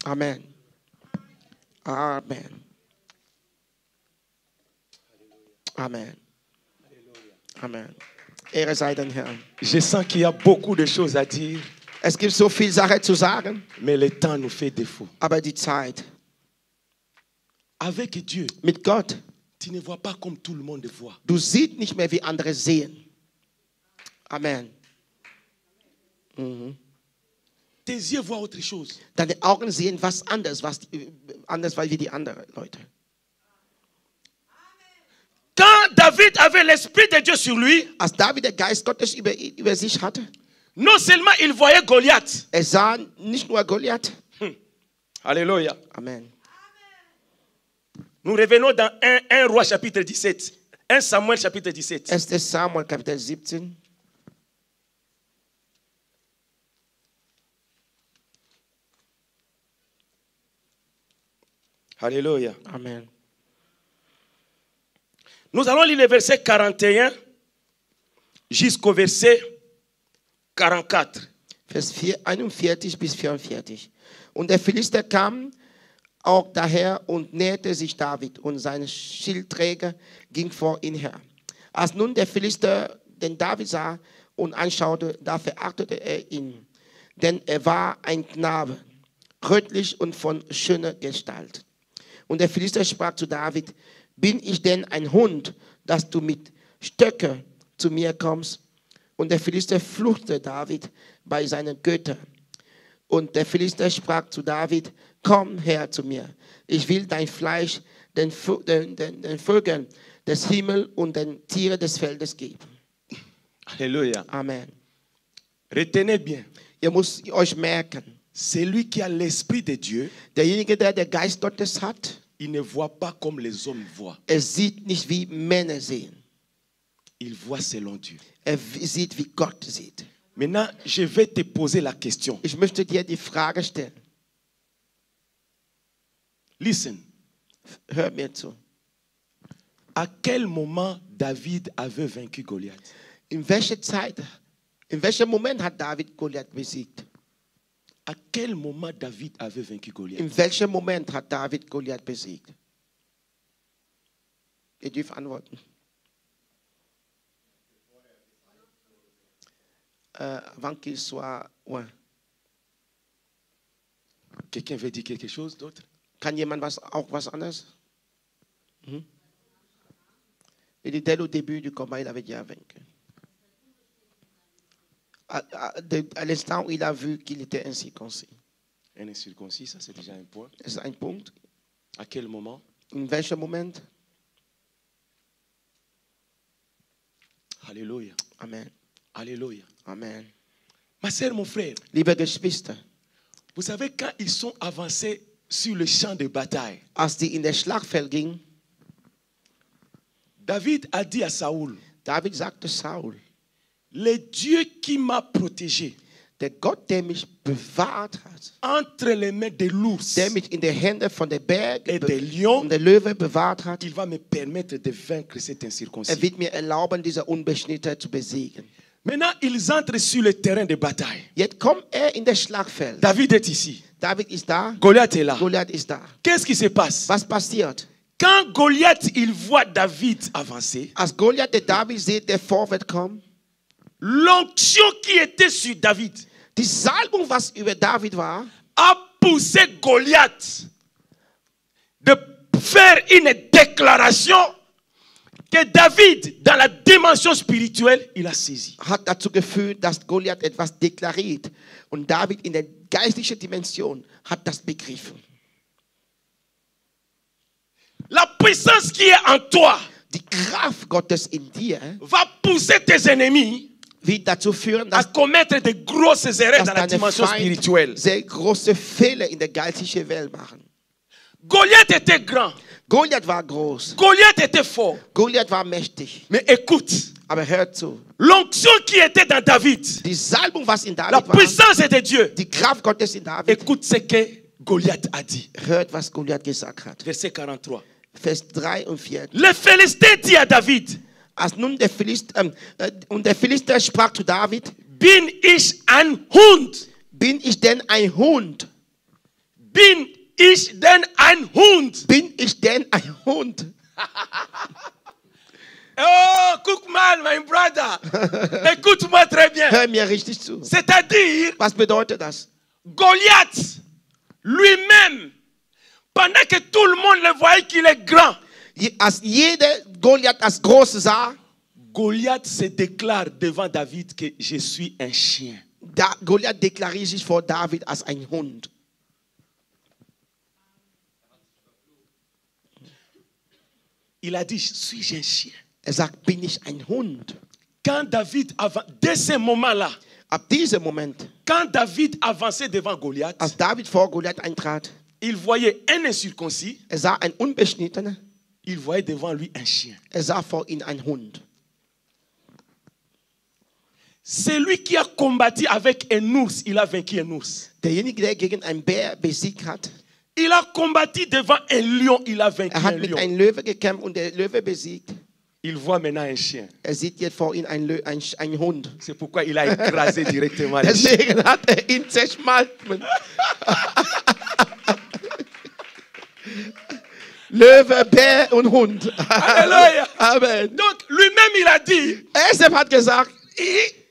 Amen. Amen. Amen. Amen. Ehre sei dem Herrn. Je sens qu'il y a beaucoup de choses à dire, Es gibt so viel Sache zu sagen, mais le temps nous fait défaut. aber die Zeit Avec Dieu, mit Gott, tu ne vois pas comme tout le monde voit. du siehst nicht mehr, wie andere sehen. Amen. Tes yeux voient autre chose. Deine Augen sehen was anderes, anders wie die anderen Leute. Quand David avait l'Esprit de Dieu sur lui, Als David den Geist Gottes über sich hatte, non seulement il voyait Goliath. er sah nicht nur Goliath. Alléluia. Amen. Nous revenons dans 1 Roi chapitre 17. 1 Samuel chapitre 17. 1. Samuel Kapitel 17. Alléluia. Amen. Nous allons lire le verset 41 jusqu'au verset 44. Vers 41 bis 44. Und der Philister kam auch daher und näherte sich David, und sein Schildträger ging vor ihn her. Als nun der Philister den David sah und anschaute, da verachtete er ihn, denn er war ein Knabe, rötlich und von schöner Gestalt. Und der Philister sprach zu David: Bin ich denn ein Hund, dass du mit Stöcken zu mir kommst? Und der Philister fluchte David bei seinen Göttern. Und der Philister sprach zu David: Komm her zu mir, ich will dein Fleisch den Vögeln des Himmels und den Tieren des Feldes geben. Alléluia. Amen. Retenez bien. Ihr müsst euch merken, Celui qui a l'Esprit de Dieu, derjenige, der den Geist Gottes hat, il ne voit pas comme les hommes voient. er sieht nicht, wie Männer sehen. Il voit selon Dieu. Er sieht, wie Gott sieht. Maintenant, je vais te poser la question. Ich möchte dir die Frage stellen. Listen. Hör mir zu. À quel moment David avait vaincu Goliath? In welcher Zeit, in welchem Moment hat David Goliath besiegt? À quel moment David avait vaincu Goliath? In welchem Moment hat David Goliath besiegt? Ihr dürft antworten. Avant qu'il soit loin. Quelqu'un veut dire quelque chose d'autre? Kann jemand auch was anderes? Il dit dès le début du combat, il avait déjà vaincu. À l'instant où il a vu qu'il était incirconcis. Un incirconcis, ça c'est déjà un point. C'est un Punkt. À quel moment? In welchem Moment? Alléluia. Amen. Alléluia. Amen. Ma sœur, mon frère, Liebe Geschwister, vous savez quand ils sont avancés sur le champ de bataille, als die in das Schlachtfeld gingen, David a dit à Saoul, David sagte Saul, le Dieu qui m'a protégé der Gott, der mich bewahrt hat, entre les mains de l'ours der mich in die Hände von der Berg et des lions, und der Löwe bewahrt hat, il va me permettre de vaincre cet incirconcis. wird mir erlauben, diese Unbeschnittene zu besiegen. Maintenant, ils entrent sur le terrain de bataille. Jetzt kommt in das Schlachtfeld. David est ici. David ist da, Goliath est là. Goliath ist da. Qu'est-ce qui se passe? Was passiert? Quand Goliath il voit David avancer, Als Goliath der David sieht, der vorwärts kommt, l'onction qui était sur David die Salbung, was über David war, a poussé Goliath de faire une déclaration que David, dans la dimension spirituelle, il a saisi. hat dazu geführt, dass Goliath etwas deklariert. Und David in der geistlichen Dimension hat das begriffen. La puissance qui est en toi Die Kraft Gottes in dir va pousser tes ennemis wird dazu führen, à dass, commettre de grosses erreurs dans la deine dimension spirituelle. Feind sehr große Fehler in der geistlichen Welt machen. Goliath était grand. Goliath war groß. Goliath était fort. Goliath war mächtig. Mais écoute, Aber hört zu. l'onction qui était dans David, Die Salbung, was in la David war, puissance de Dieu. die Kraft Gottes in David, Écoute ce que Goliath a dit. hört, was Goliath gesagt hat. Verset 43. Vers 3 und 4. Le Philistin dit à David, Als nun der Philister sprach zu David, bin ich ein Hund? bin ich denn ein Hund? Bin ich denn ein Hund? Bin ich denn ein Hund? Oh, guck mal, mein Bruder. Écoute-moi très bien. Hör mir richtig zu. C'est-à-dire, Was bedeutet das? Goliath, lui-même, pendant que tout le monde le voyait qu'il est grand, Als jeder Goliath als groß sah, Goliath se déclare devant David que je suis un chien. Goliath deklariert sich vor David als ein Hund. Il a dit, suis-je un chien? Sagt, bin ich ein Hund? Quand David dès ce moment-là, Ab diesem Moment, quand David avançait devant Goliath, als David vor Goliath eintrat, il voyait un incirconcis, sah ein Unbeschnittener, il voyait devant lui un chien. sah vor ihm ein Hund. Celui qui a combattu avec un ours, il a vaincu un ours. Derjenige, der gegen einen Bär besiegt hat, Il a combattu devant un lion, il a vaincu un hat mit lion. einem Löwe gekämpft und der Löwe besiegt. Il voit maintenant un chien. Sieht jetzt vor ihm ein Hund. C'est pourquoi il a écrasé directement le chien. Deswegen hat ihn zerschmalzt. Löwe, Bär und Hund. Alléluia. Amen. Donc lui-même il a dit, Hat gesagt,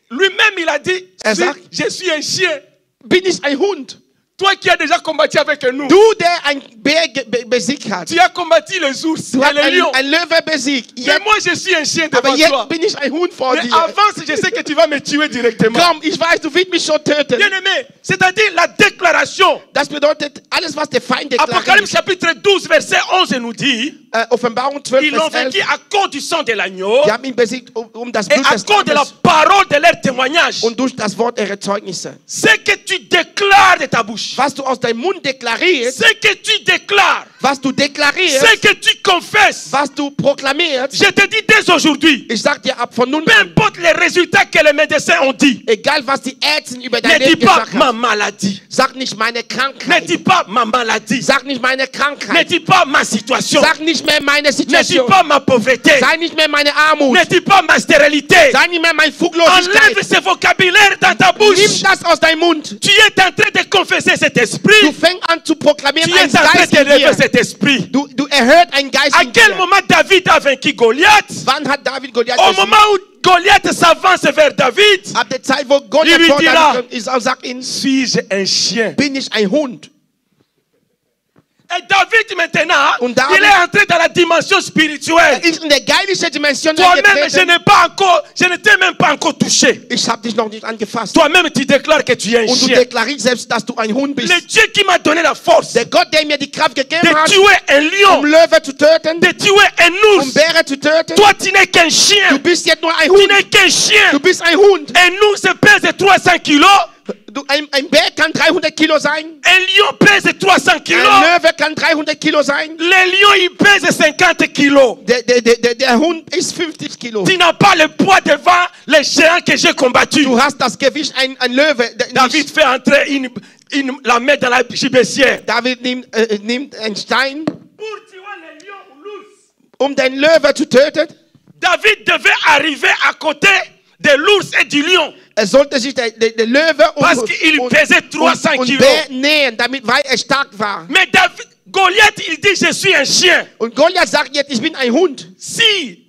lui-même il a dit, sagt, je suis un chien. bin ich ein Hund? Toi qui as déjà combattu avec un ours, Du, der ein Bär besiegt hat. tu as combattu les ours Du et hast les lions. ein Löwe besiegt. Mais moi je suis un chien Aber devant jetzt toi. bin ich ein Hund vor Mais dir. avance, je sais que tu vas me tuer directement. Komm, ich weiß, du willst mich schon töten. Bien aimé, c'est-à-dire la déclaration. Das bedeutet, alles, was der Feind Apocalypse deklariert. chapitre 12 verset 11 nous dit, Offenbarung 12, ils l'ont Vers 11. vaincu à cause du sang de l'agneau Die haben ihn besiegt das et Blut à des cause de la Lammes parole de leur témoignage. und durch das Wort ihrer Zeugnisse. Ce que tu déclares de ta bouche, Was du aus deinem Mund deklarierst, ce que tu déclares was du deklarierst, ce que tu confesses, was du proklamierst, je te dis dès aujourd'hui, ich sag dir ab von nun peu an, importe les résultats que les médecins ont dit, egal was die Ärzte über dein ne dis Leben pas gesagt ma haben, maladie, sag nicht meine ne Krankheit, dis pas ma maladie, sag nicht meine ne Krankheit, dis pas ma situation, sag nicht mehr meine ne dis Situation, pas ma pauvreté, sei nicht mehr meine Armut, ne dis pas ma stérilité. sei nicht mehr meine Enlève Fuglosigkeit. ce vocabulaire dans ta Nimm bouche. das aus deinem Mund. Tu es en train de confesser cet Du esprit. fängst an zu proklamieren, Tu ein es en train Geist de in lever dir. cet esprit. Du erhört einen Geist À in quel dir. moment David a vaincu Goliath? Wann hat David Goliath Au besiegt? moment où Goliath s'avance vers David, Ab der Zeit, wo Goliath Il lui vor dira, David ist, sagt ihn, suis-je un chien? bin ich ein Hund? Et David maintenant, Und David- il est entré dans la dimension spirituelle. Er ist in der geistlichen Dimension Toi-même, eingetreten. je ne t'ai même pas encore touché. Ich habe dich noch nicht angefasst. Toi-même, tu déclares que tu es un Und du chien. deklarierst selbst, dass du ein Hund bist. Le Dieu qui m'a donné la force Der Gott, der mir die Kraft gegeben de hat, tuer un lion, Löwe zu töten, de tuer un ours. Bären zu töten. Toi, tu n'es qu'un Du chien. bist jetzt nur ein Tu Hund. n'es qu'un chien. Du bist ein Hund. Un ours pèse 300 kilos. Ein Bär kann 300 Kilo sein. Un lion pèse 300 kilos. Ein Löwe kann 300 Kilo sein. Le lion, il pèse 50 kilos. Der Hund ist 50 Kilo. Tu n'as pas le poids devant les géants que j'ai combattus. Du hast das Gewicht, ein Löwe. David fait entrer la main dans la gibecière. David nimmt einen Stein, Pour tuer le lion ou l'ours, den Löwe zu töten. David devait arriver à côté de l'ours et du lion. Er sollte sich der Löwe Parce qu'il pesait 300 und Kilo. Bär nähern, weil er stark war. Mais Goliath, il dit, je suis un chien. Und Goliath sagt jetzt, ich bin ein Hund. Si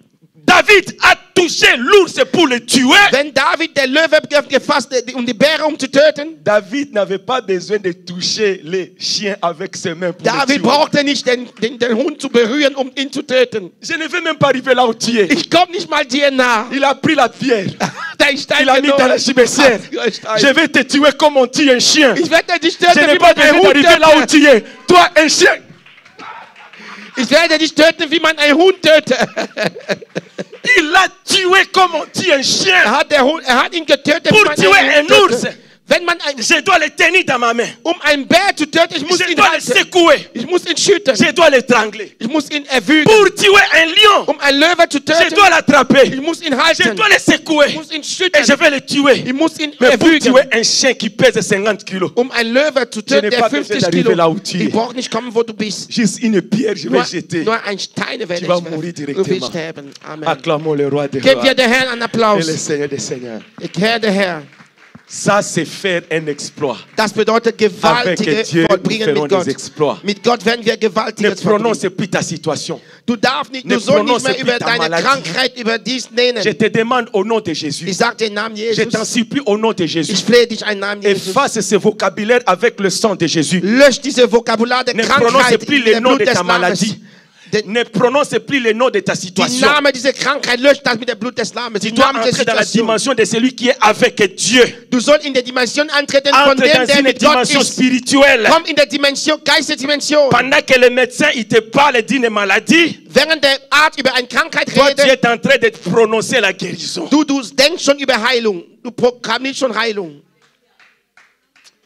David a touché l'ours pour le tuer, Wenn David der Löwe gefasst die Bären zu töten, David n'avait pas besoin de toucher les chiens avec ses mains pour le David tuer. brauchte nicht den Hund zu berühren, ihn zu töten. Je ne vais même pas arriver là où tu es. Ich komme nicht mal dir nah. Il a pris la pierre. Den Stein Il a mis dans la gibecière. Je vais te tuer comme on tue un chien. Ich werde dich Je töten, n'ai wie pas man ein besoin Hund d'arriver là où tötet. tu es. Toi, un chien. Ich werde dich töten, wie man einen Hund tötet. Il l'a tué comme on tue un chien. Er hat ihn getötet, Pour wie man tuer einen un Hund ours, tötet. Wenn man je dois le tenir dans ma main. einen Bär zu töten, ich muss Je ihn dois le halten. secouer. Ich muss ihn schüttern. Je dois l'étrangler. Ich muss ihn erwürgen. Pour tuer un lion, Einen Löwe zu je töten, dois l'attraper. ich muss ihn Je halten. dois le secouer. Ich muss ihn Et schüttern. je vais le tuer. Ich muss ihn Mais pour erwürgen. tuer un chien qui pèse 50 kilos, Einen Löwe zu Je n'ai töten, der pas besoin 50 d'arriver Kilo. là où tu es. Ich brauche nicht kommen, wo du bist. juste une pierre, je vais jeter. Nur ein Stein werde Tu vas ich mourir werfen. Du directement. wirst sterben. Amen. Acclamons le roi des Gib rois wir der Herrn einen et Applaus. le Seigneur des seigneurs. Herr, der Herr. Ça, c'est faire un exploit. Das bedeutet gewaltige Avec Dieu, Vollbringen nous mit ferons Gott. des exploits. Mit Gott werden wir Ne Gewaltiges prononce vollbringen. plus ta situation. Du darfst nicht, Ne du sollst nicht prononce mehr plus über ta deine maladie. Krankheit, über dies nennen. Je te demande au nom de Jésus. Ich sage den Namen Je t'en Jesus. supplie au nom de Jésus. Ich flehe dich einen Namen Jesus. Efface ce vocabulaire avec le sang de Jésus. Lösch diese Vokabular der Ne prononce Krankheit plus in le der nom Blut de des ta maladie. Lammes. Den, Ne prononce plus le nom de ta die situation. Name dieser Krankheit löscht das mit dem Blut des Lammes. Tu Die dois Namen der entrer dans la Situation. dimension de celui qui est avec Dieu. Du sollst in der Dimension antreten von Entre dem, dans der une mit Gott dimension ist. spirituelle. Komm in der Dimension, Geistesdimension. Pendant que le médecin il te parle d'une maladie, Während der Arzt über eine Krankheit toi tu redet, es en train de prononcer la guérison. du denkst schon über Heilung. Du proklamierst schon Heilung.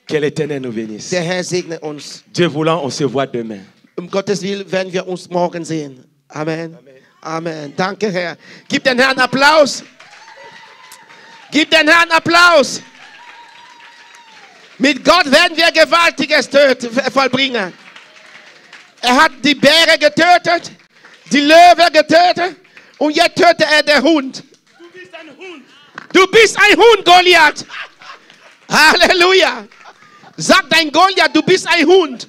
Que l'Éternel nous bénisse. Der Herr segne uns. Dieu voulant, on se voit demain. Gottes Willen werden wir uns morgen sehen. Amen. Amen. Danke, Herr. Gib den Herrn Applaus. Gib den Herrn Applaus. Mit Gott werden wir Gewaltiges vollbringen. Er hat die Bäre getötet, die Löwe getötet und jetzt tötet er den Hund. Du bist ein Hund, Goliath. Halleluja. Sag dein Goliath, du bist ein Hund.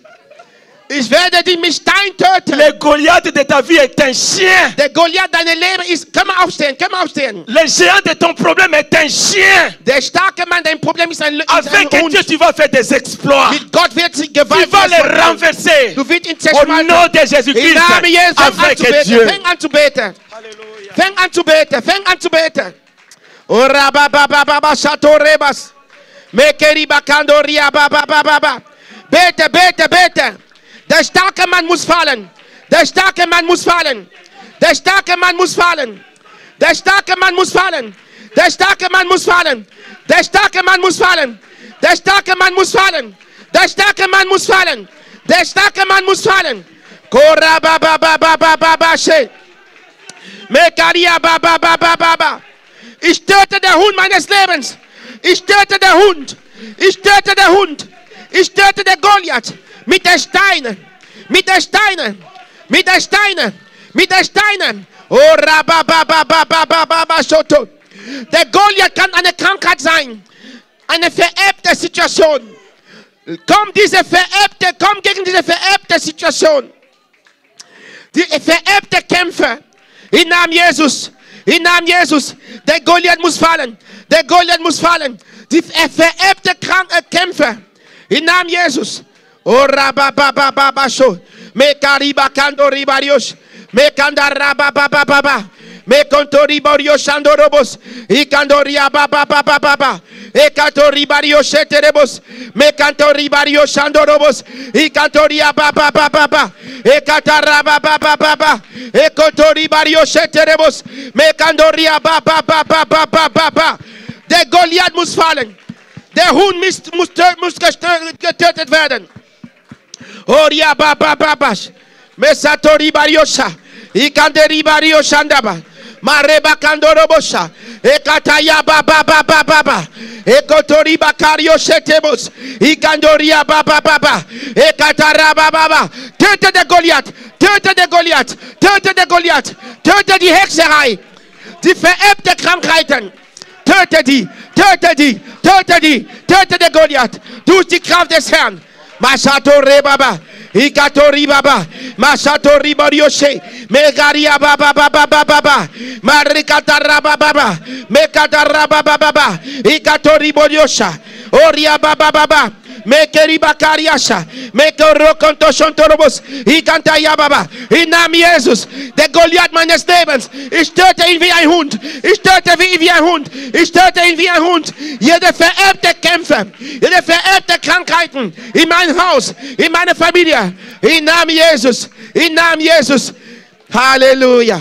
Ich werde dich mit Stein töten. Le Goliath de ta vie est un chien. Der Goliath, dein Leben ist, komm mal aufstehen, komm mal aufstehen. Le géant de ton problème est un chien. Der starke Mann, dein Problem ist ein Avec Hund. Dieu, tu vas faire des exploits. Mit Gott wird sie Tu gewaltig. vas les renverser. Du wirst ihn Au zerschlagen. nom de Im Jésus-Christ. Namen Jesus, fäng an zu Avec Dieu. beten. Fäng an zu beten. Fäng an zu beten. Fäng an zu beten. Ora ba ba ba ba ba shato rebas. Mekeri bakando ria ba ba ba ba ba. Bete, bete, bete. Der starke Mann muss fallen. Der starke Mann muss fallen. Der starke Mann muss fallen. Der starke Mann muss fallen. Der starke Mann muss fallen. Der starke Mann muss fallen. Der starke Mann muss fallen. Der starke Mann muss fallen. Der starke Mann muss fallen. Ich töte den Hund meines Lebens. Ich töte den Hund. Ich töte den Hund. Ich töte den Goliath. Mit den Steinen. Mit den Steinen. Mit den Steinen. Mit den Steinen. Oh, der Goliath kann eine Krankheit sein. Eine vererbte Situation. Komm gegen diese vererbte Situation. Die vererbte Kämpfe. Im Namen Jesus. Im Namen Jesus. Der Goliath muss fallen. Der Goliath muss fallen. Die vererbte Kämpfe. Im Namen Jesus. Oh, rababababasho. Mekariba kando ribarios. Mekanda rababababa. Mekontori borio shandorobos. Ikandoria bababababa. Ekatori bario sheterebos. Mekantori bario shandorobos. Ikantoria bababababa. Ekatara bababababa. Ekotori bario sheterebos. Mekandoria bababababa. Der Goliath muss fallen. Der Hund muss getötet werden. Oria babababas. Mesatori bariosha. Ikanderi bario shandaba. Mareba kandorobosa. Ekataya baba baba baba. Ekotori bakario setebos. Ikandoria baba baba. Ekatara baba. Töte der Goliath. Töte der Goliath. Töte der Goliath. Töte die Hexerei. Die vererbte Krankheiten. Töte die. Töte die. Töte die. Töte der Goliath. Durch die Kraft des Herrn. Masato rebaba. Ikatori baba, masatori borioshe, megaria baba baba baba, marikatara baba, mekatara baba baba, ikatori boriosha, oria baba baba, mekeri bakariasha, mekoro konto shontorobos, ikantaya baba, in Namen Jesus, der Goliath meines Lebens, ich töte ihn wie ein Hund, ich töte ihn wie ein Hund, ich töte ihn wie ein Hund, jede vererbte Kämpfe, jede vererbte Krankheiten in meinem Haus, in meiner Familie, in Namen Jesus, in Namen Jesus, Halleluja.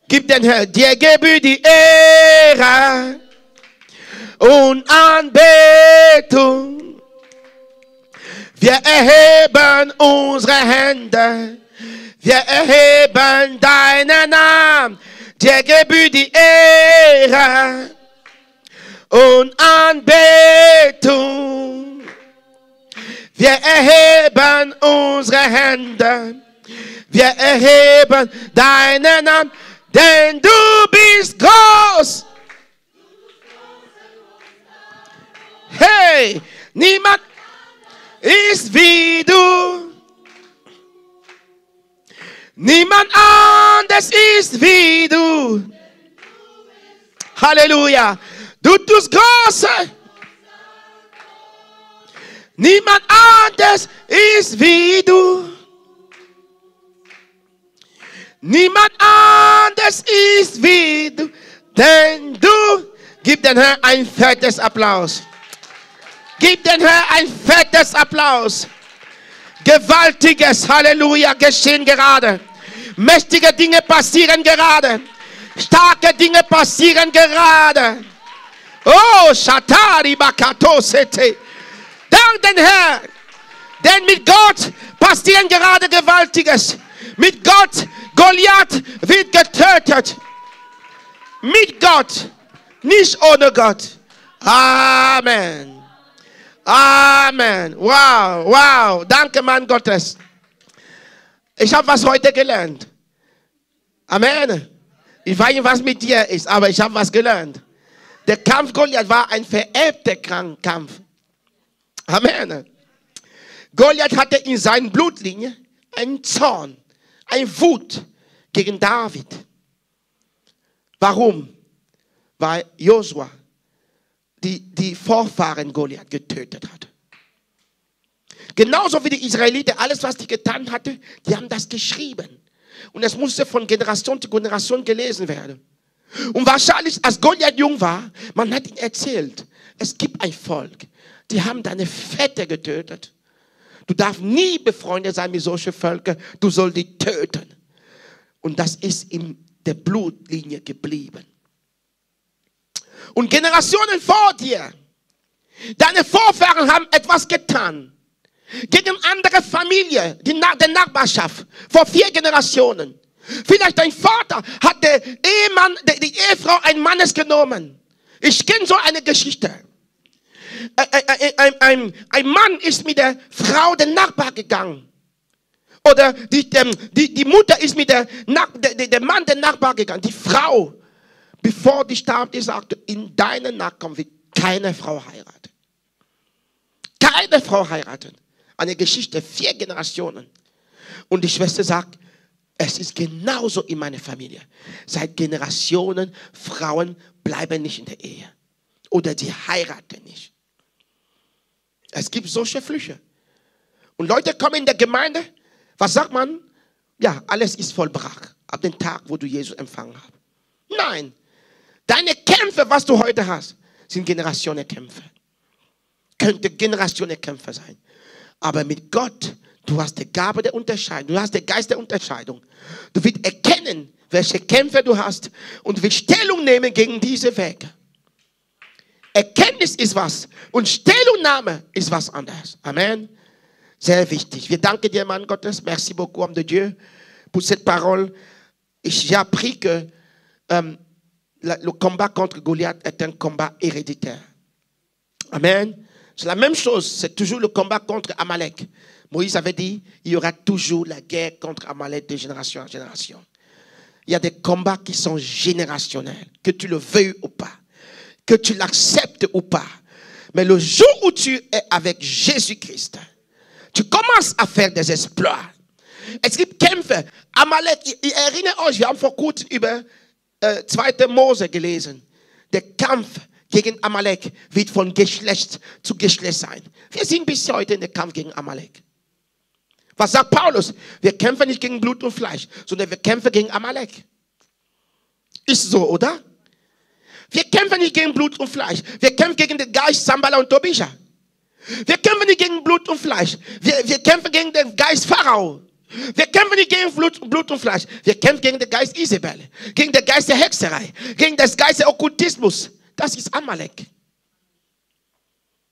Gib den Herrn, dir gebührt die Ehre und Anbetung. Wir erheben unsere Hände, wir erheben deinen Namen, dir gebührt die Ehre und Anbetung. Wir erheben unsere Hände, wir erheben deinen Namen, denn du bist groß. Hey, niemand ist wie du. Niemand anders ist wie du. Halleluja. Du tust Große. Niemand anders ist wie du. Niemand anders ist wie du. Denn du, gib den Herrn ein fettes Applaus. Gib den Herrn ein fettes Applaus. Gewaltiges, Halleluja, geschehen gerade. Mächtige Dinge passieren gerade. Starke Dinge passieren gerade. Oh, Shatari Bakato Sete. Dank den Herrn. Denn mit Gott passieren gerade Gewaltiges. Mit Gott, Goliath wird getötet. Mit Gott, nicht ohne Gott. Amen. Amen. Wow, wow. Danke, Mann Gottes. Ich habe was heute gelernt. Amen. Ich weiß nicht, was mit dir ist, aber ich habe was gelernt. Der Kampf Goliath war ein vererbter Kampf. Amen. Goliath hatte in seiner Blutlinie einen Zorn, eine Wut gegen David. Warum? Weil Josua die Vorfahren Goliath getötet hat. Genauso wie die Israeliten, alles was die getan hatten, die haben das geschrieben. Und es musste von Generation zu Generation gelesen werden. Und wahrscheinlich, als Goliath jung war, man hat ihm erzählt, es gibt ein Volk, die haben deine Väter getötet. Du darfst nie befreundet sein mit solchen Völkern, du sollst die töten. Und das ist in der Blutlinie geblieben. Und Generationen vor dir, deine Vorfahren haben etwas getan. gegen andere Familie, der Nachbarschaft, vor 4 Generationen. Vielleicht dein Vater hat die Ehefrau eines Mannes genommen. Ich kenne so eine Geschichte. Ein Mann ist mit der Frau der Nachbar gegangen. Oder die Mutter ist mit der Mann der Nachbar gegangen. Die Frau, bevor die starb, die sagte, in deinen Nachkommen wird keine Frau heiraten. Keine Frau heiraten. Eine Geschichte, 4 Generationen. Und die Schwester sagt, es ist genauso in meiner Familie. Seit Generationen, Frauen bleiben nicht in der Ehe. Oder die heiraten nicht. Es gibt solche Flüche. Und Leute kommen in der Gemeinde, was sagt man? Ja, alles ist vollbracht. Ab dem Tag, wo du Jesus empfangen hast. Nein. Deine Kämpfe, was du heute hast, sind Generationenkämpfe. Könnte Generationenkämpfe sein. Aber mit Gott, du hast die Gabe der Unterscheidung. Du hast den Geist der Unterscheidung. Du wirst erkennen, welche Kämpfe du hast. Und du wirst Stellung nehmen gegen diese Wege. Erkenntnis ist was. Und Stellungnahme ist was anderes. Amen. Sehr wichtig. Wir danken dir, Mann Gottes. Merci beaucoup, homme de Dieu, pour cette parole. J'ai appris que le combat contre Goliath est un combat héréditaire. Amen. C'est la même chose. C'est toujours le combat contre Amalek. Moïse avait dit, il y aura toujours la guerre contre Amalek de génération en génération. Il y a des combats qui sont générationnels, que tu le veuilles ou pas, que tu l'acceptes ou pas. Mais le jour où tu es avec Jésus-Christ, tu commences à faire des exploits. Es gibt Kämpfe. Amalek, ihr erinnert euch, wir haben vor kurzem über 2. Mose gelesen. Der Kampf gegen Amalek wird von Geschlecht zu Geschlecht sein. Wir sind bis heute in der Kampf gegen Amalek. Was sagt Paulus? Wir kämpfen nicht gegen Blut und Fleisch, sondern wir kämpfen gegen Amalek. Ist so, oder? Wir kämpfen nicht gegen Blut und Fleisch. Wir kämpfen gegen den Geist Sambala und Tobisha. Wir kämpfen nicht gegen Blut und Fleisch. Wir kämpfen gegen den Geist Pharao. Wir kämpfen nicht gegen Blut und Fleisch. Wir kämpfen gegen den Geist Isabel. Gegen den Geist der Hexerei. Gegen den Geist der Okkultismus. Das ist Amalek.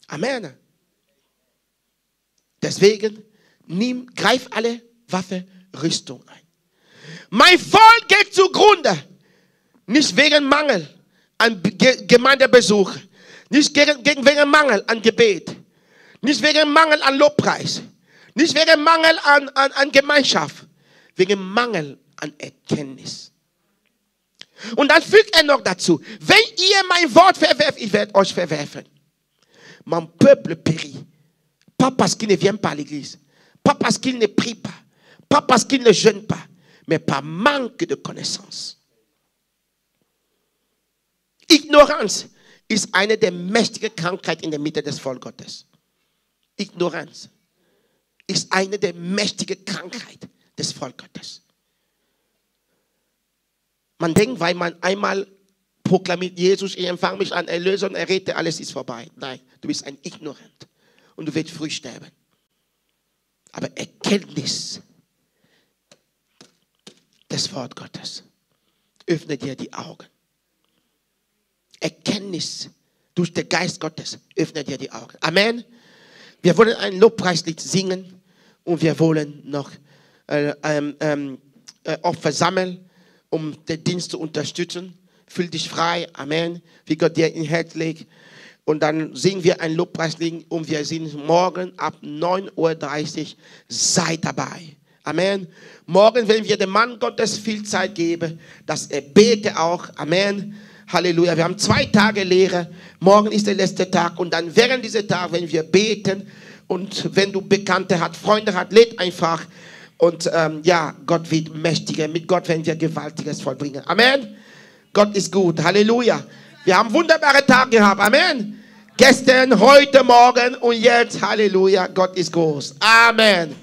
Amen. Deswegen greif alle Waffenrüstung ein. Mein Volk geht zugrunde. Nicht wegen Mangel an Gemeindebesuch. Nicht wegen Mangel an Gebet. Nicht wegen Mangel an Lobpreis. Nicht wegen Mangel an Gemeinschaft. Wegen Mangel an Erkenntnis. Und dann fügt er noch dazu, wenn ihr mein Wort verwerft, ich werde euch verwerfen. Mon peuple périt. Pas parce qu'il ne vient pas à l'église. Pas parce qu'il ne prie pas. Pas parce qu'il ne jeûne pas. Mais par manque de connaissance. Ignoranz ist eine der mächtigen Krankheiten in der Mitte des Volkes Gottes. Ignoranz ist eine der mächtigen Krankheiten des Volkes Gottes. Man denkt, weil man einmal proklamiert, Jesus, ich empfange mich an Erlöser und Erretter, alles ist vorbei. Nein, du bist ein Ignorant und du wirst früh sterben. Aber Erkenntnis des Wort Gottes öffnet dir die Augen. Erkenntnis durch den Geist Gottes öffnet dir die Augen. Amen. Wir wollen ein Lobpreislied singen und wir wollen noch Opfer sammeln, um den Dienst zu unterstützen. Fühl dich frei. Amen. Wie Gott dir in Herz legt. Und dann singen wir ein Lobpreislied und wir sind morgen ab 9:30 Uhr. Sei dabei. Amen. Morgen werden wir dem Mann Gottes viel Zeit geben, dass er bete auch. Amen. Halleluja. Wir haben 2 Tage Lehre. Morgen ist der letzte Tag. Und dann während dieser Tag, wenn wir beten und wenn du Bekannte hast, Freunde hast, lädt einfach. Und ja, Gott wird mächtiger. Mit Gott werden wir Gewaltiges vollbringen. Amen. Gott ist gut. Halleluja. Wir haben wunderbare Tage gehabt. Amen. Gestern, heute, morgen und jetzt. Halleluja. Gott ist groß. Amen.